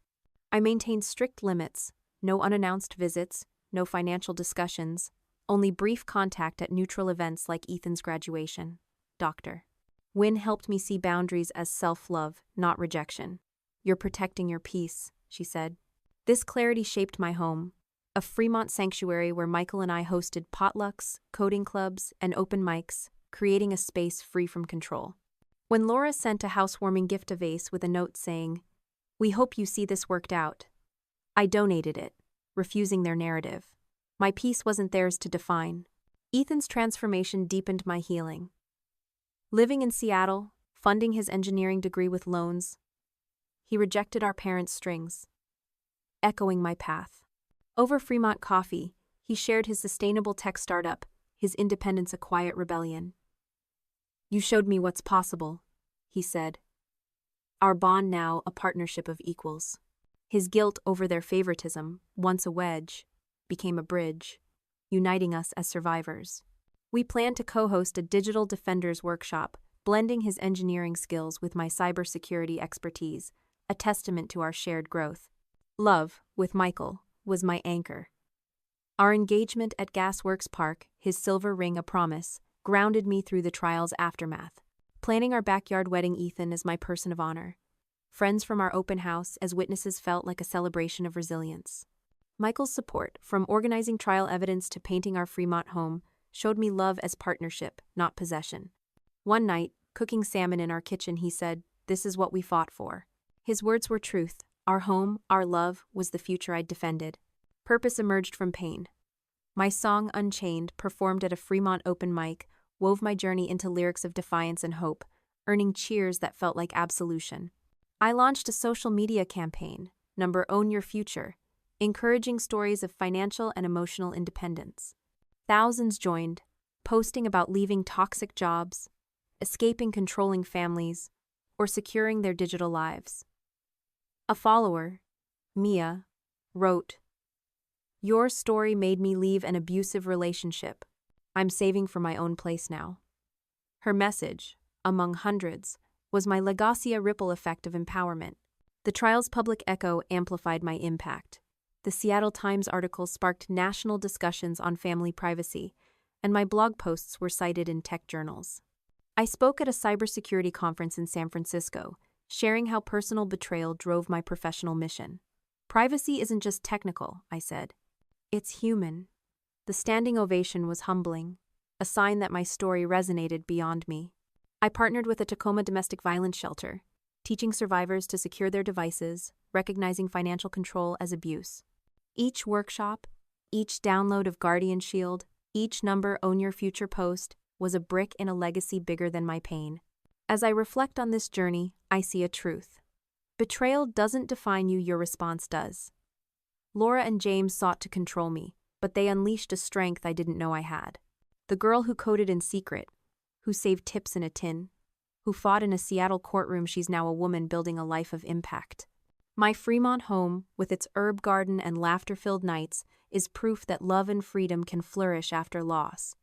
I maintained strict limits, no unannounced visits, no financial discussions, only brief contact at neutral events like Ethan's graduation. Dr. Wynne helped me see boundaries as self-love, not rejection. "You're protecting your peace," she said. This clarity shaped my home, a Fremont sanctuary where Michael and I hosted potlucks, coding clubs, and open mics, creating a space free from control. When Laura sent a housewarming gift vase with a note saying, "We hope you see this worked out," I donated it, refusing their narrative. My peace wasn't theirs to define. Ethan's transformation deepened my healing. Living in Seattle, funding his engineering degree with loans, he rejected our parents' strings, echoing my path. Over Fremont coffee, he shared his sustainable tech startup, his independence a quiet rebellion. "You showed me what's possible," he said. Our bond now a partnership of equals. His guilt over their favoritism, once a wedge, became a bridge, uniting us as survivors. We plan to co-host a digital defenders workshop, blending his engineering skills with my cybersecurity expertise, a testament to our shared growth. Love, with Michael, was my anchor. Our engagement at Gasworks Park, his silver ring a promise, grounded me through the trial's aftermath. Planning our backyard wedding Ethan as my person of honor. Friends from our open house as witnesses felt like a celebration of resilience. Michael's support, from organizing trial evidence to painting our Fremont home, showed me love as partnership, not possession. One night, cooking salmon in our kitchen, he said, "This is what we fought for." His words were truth. Our home, our love, was the future I'd defended. Purpose emerged from pain. My song, Unchained, performed at a Fremont open mic, wove my journey into lyrics of defiance and hope, earning cheers that felt like absolution. I launched a social media campaign, Own Your Future, encouraging stories of financial and emotional independence. Thousands joined, posting about leaving toxic jobs, escaping controlling families, or securing their digital lives. A follower, Mia, wrote, "Your story made me leave an abusive relationship. I'm saving for my own place now." Her message, among hundreds, was my Legacia ripple effect of empowerment. The trial's public echo amplified my impact. The Seattle Times article sparked national discussions on family privacy, and my blog posts were cited in tech journals. I spoke at a cybersecurity conference in San Francisco, sharing how personal betrayal drove my professional mission. "Privacy isn't just technical," I said. "It's human." The standing ovation was humbling, a sign that my story resonated beyond me. I partnered with a Tacoma domestic violence shelter, teaching survivors to secure their devices, recognizing financial control as abuse. Each workshop, each download of Guardian Shield, each Own Your Future post was a brick in a legacy bigger than my pain. As I reflect on this journey, I see a truth. Betrayal doesn't define you, your response does. Laura and James sought to control me, but they unleashed a strength I didn't know I had. The girl who coded in secret, who saved tips in a tin, who fought in a Seattle courtroom, she's now a woman building a life of impact. My Fremont home, with its herb garden and laughter-filled nights, is proof that love and freedom can flourish after loss.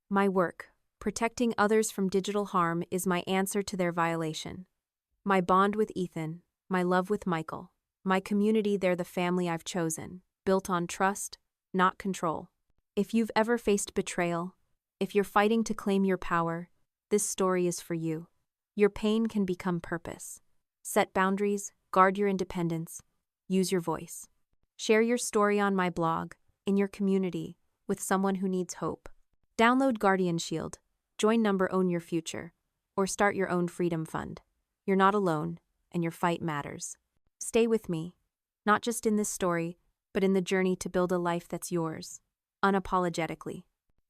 My work, protecting others from digital harm, is my answer to their violation. My bond with Ethan, my love with Michael, my community, they're the family I've chosen, built on trust, not control. If you've ever faced betrayal, if you're fighting to claim your power, this story is for you. Your pain can become purpose. Set boundaries, guard your independence, use your voice. Share your story on my blog, in your community, with someone who needs hope. Download Guardian Shield, join number Own Your Future, or start your own freedom fund. You're not alone, and your fight matters. Stay with me, not just in this story, but in the journey to build a life that's yours, unapologetically.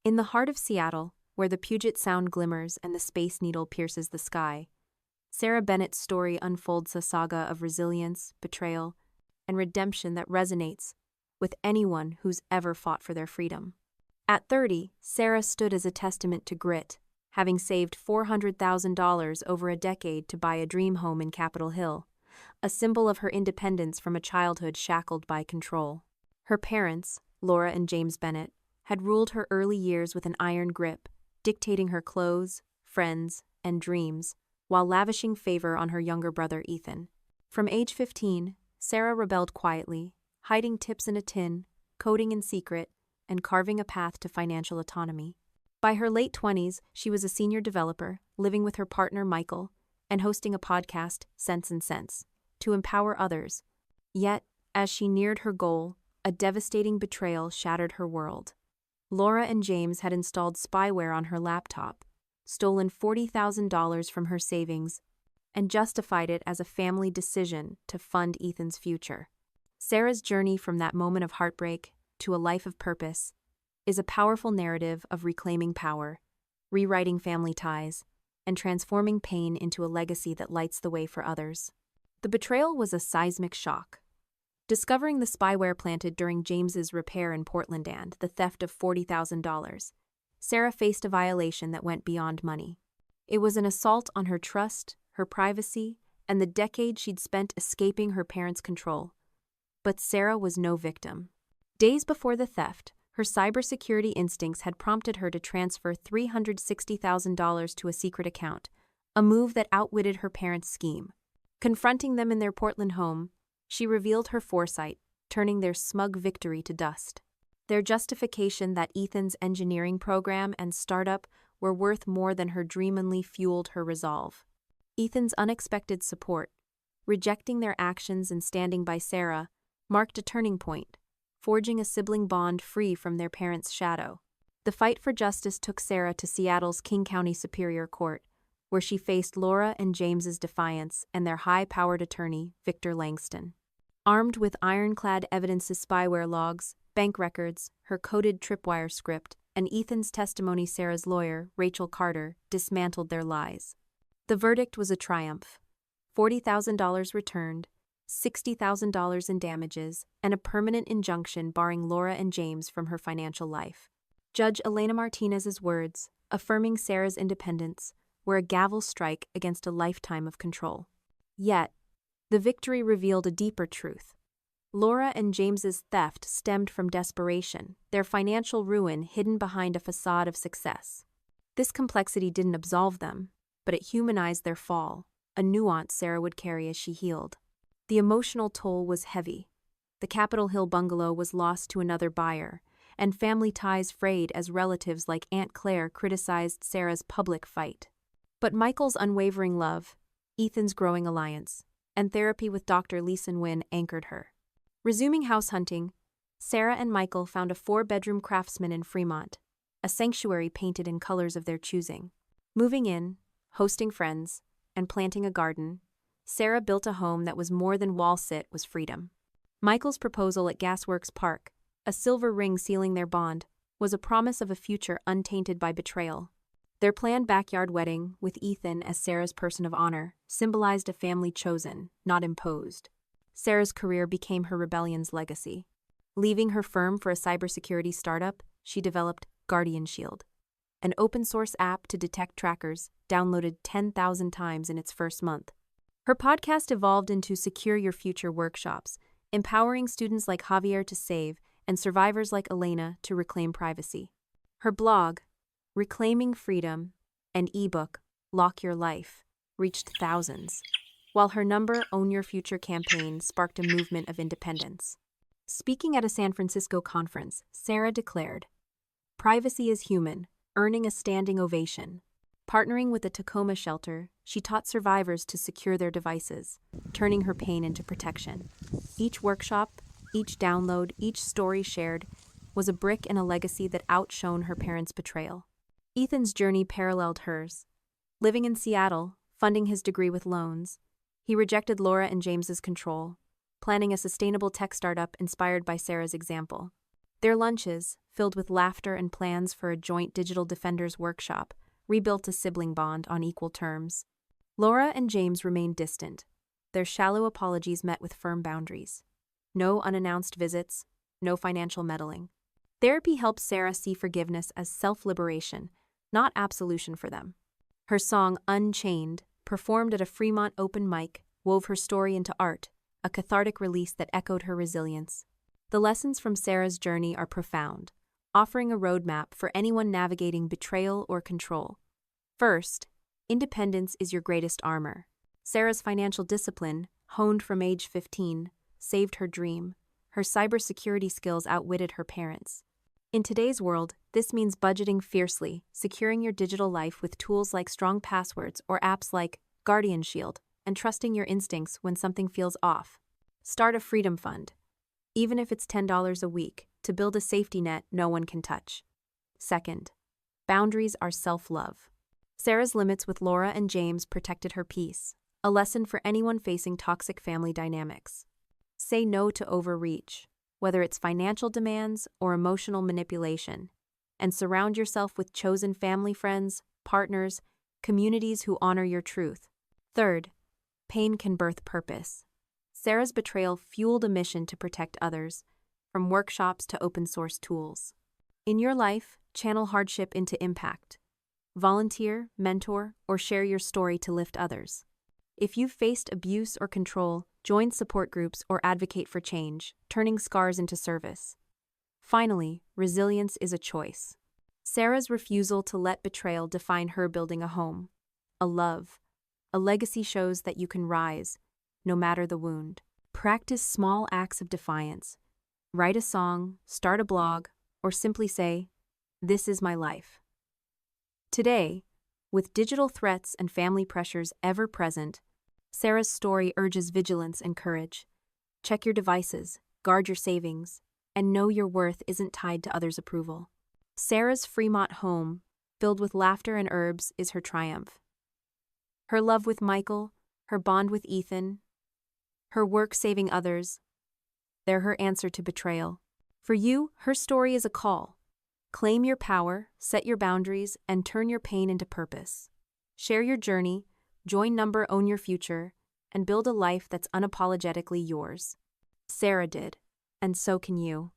In the heart of Seattle, where the Puget Sound glimmers and the Space Needle pierces the sky, Sarah Bennett's story unfolds a saga of resilience, betrayal, and redemption that resonates with anyone who's ever fought for their freedom. At 30, Sarah stood as a testament to grit, having saved $400,000 over a decade to buy a dream home in Capitol Hill, a symbol of her independence from a childhood shackled by control. Her parents, Laura and James Bennett, had ruled her early years with an iron grip, dictating her clothes, friends, and dreams, while lavishing favor on her younger brother Ethan. From age 15, Sarah rebelled quietly, hiding tips in a tin, coding in secret, and carving a path to financial autonomy. By her late 20s, she was a senior developer, living with her partner Michael, and hosting a podcast, Sense and Sense, to empower others. Yet, as she neared her goal, a devastating betrayal shattered her world. Laura and James had installed spyware on her laptop, stolen $40,000 from her savings, and justified it as a family decision to fund Ethan's future. Sarah's journey from that moment of heartbreak to a life of purpose is a powerful narrative of reclaiming power, rewriting family ties, and transforming pain into a legacy that lights the way for others. The betrayal was a seismic shock. Discovering the spyware planted during James's repair in Portland and the theft of $40,000, Sarah faced a violation that went beyond money. It was an assault on her trust, her privacy, and the decade she'd spent escaping her parents' control. But Sarah was no victim. Days before the theft, her cybersecurity instincts had prompted her to transfer $360,000 to a secret account, a move that outwitted her parents' scheme. Confronting them in their Portland home, she revealed her foresight, turning their smug victory to dust. Their justification that Ethan's engineering program and startup were worth more than her dream only fueled her resolve. Ethan's unexpected support, rejecting their actions and standing by Sarah, marked a turning point, forging a sibling bond free from their parents' shadow. The fight for justice took Sarah to Seattle's King County Superior Court, where she faced Laura and James's defiance and their high-powered attorney, Victor Langston. Armed with ironclad evidence of spyware logs, bank records, her coded tripwire script, and Ethan's testimony, Sarah's lawyer, Rachel Carter, dismantled their lies. The verdict was a triumph. $40,000 returned, $60,000 in damages, and a permanent injunction barring Laura and James from her financial life. Judge Elena Martinez's words, affirming Sarah's independence, were a gavel strike against a lifetime of control. Yet, the victory revealed a deeper truth. Laura and James's theft stemmed from desperation, their financial ruin hidden behind a facade of success. This complexity didn't absolve them, but it humanized their fall, a nuance Sarah would carry as she healed. The emotional toll was heavy. The Capitol Hill bungalow was lost to another buyer, and family ties frayed as relatives like Aunt Claire criticized Sarah's public fight. But Michael's unwavering love, Ethan's growing alliance, and therapy with Dr. Lisa Nguyen anchored her. Resuming house hunting, Sarah and Michael found a 4-bedroom craftsman in Fremont, a sanctuary painted in colors of their choosing. Moving in, hosting friends, and planting a garden, Sarah built a home that was more than wall sit was freedom. Michael's proposal at Gasworks Park, a silver ring sealing their bond, was a promise of a future untainted by betrayal. Their planned backyard wedding, with Ethan as Sarah's person of honor, symbolized a family chosen, not imposed. Sarah's career became her rebellion's legacy. Leaving her firm for a cybersecurity startup, she developed Guardian Shield, an open-source app to detect trackers, downloaded 10,000 times in its first month. Her podcast evolved into Secure Your Future workshops, empowering students like Javier to save and survivors like Elena to reclaim privacy. Her blog, Reclaiming Freedom, an ebook, Lock Your Life, reached thousands, while her number Own Your Future campaign sparked a movement of independence. Speaking at a San Francisco conference, Sarah declared, "Privacy is human," earning a standing ovation. Partnering with a Tacoma shelter, she taught survivors to secure their devices, turning her pain into protection. Each workshop, each download, each story shared was a brick in a legacy that outshone her parents' betrayal. Ethan's journey paralleled hers. Living in Seattle, funding his degree with loans, he rejected Laura and James's control, planning a sustainable tech startup inspired by Sarah's example. Their lunches, filled with laughter and plans for a joint digital defenders workshop, rebuilt a sibling bond on equal terms. Laura and James remained distant, their shallow apologies met with firm boundaries. No unannounced visits, no financial meddling. Therapy helped Sarah see forgiveness as self-liberation, not absolution for them. Her song Unchained, performed at a Fremont open mic, wove her story into art, a cathartic release that echoed her resilience. The lessons from Sarah's journey are profound, offering a roadmap for anyone navigating betrayal or control. First, independence is your greatest armor. Sarah's financial discipline, honed from age 15, saved her dream. Her cybersecurity skills outwitted her parents. In today's world, this means budgeting fiercely, securing your digital life with tools like strong passwords or apps like Guardian Shield, and trusting your instincts when something feels off. Start a freedom fund, even if it's $10 a week, to build a safety net no one can touch. Second, boundaries are self-love. Sarah's limits with Laura and James protected her peace, a lesson for anyone facing toxic family dynamics. Say no to overreach, whether it's financial demands or emotional manipulation, and surround yourself with chosen family friends, partners, communities who honor your truth. Third, pain can birth purpose. Sarah's betrayal fueled a mission to protect others, from workshops to open-source tools. In your life, channel hardship into impact. Volunteer, mentor, or share your story to lift others. If you've faced abuse or control, join support groups or advocate for change, turning scars into service. Finally, resilience is a choice. Sarah's refusal to let betrayal define her building a home, a love, a legacy shows that you can rise, no matter the wound. Practice small acts of defiance. Write a song, start a blog, or simply say, "This is my life." Today, with digital threats and family pressures ever present, Sarah's story urges vigilance and courage. Check your devices, guard your savings, and know your worth isn't tied to others' approval. Sarah's Fremont home, filled with laughter and herbs, is her triumph. Her love with Michael, her bond with Ethan, her work saving others, they're her answer to betrayal. For you, her story is a call. Claim your power, set your boundaries, and turn your pain into purpose. Share your journey, join number Own Your Future, and build a life that's unapologetically yours. Sarah did, and so can you.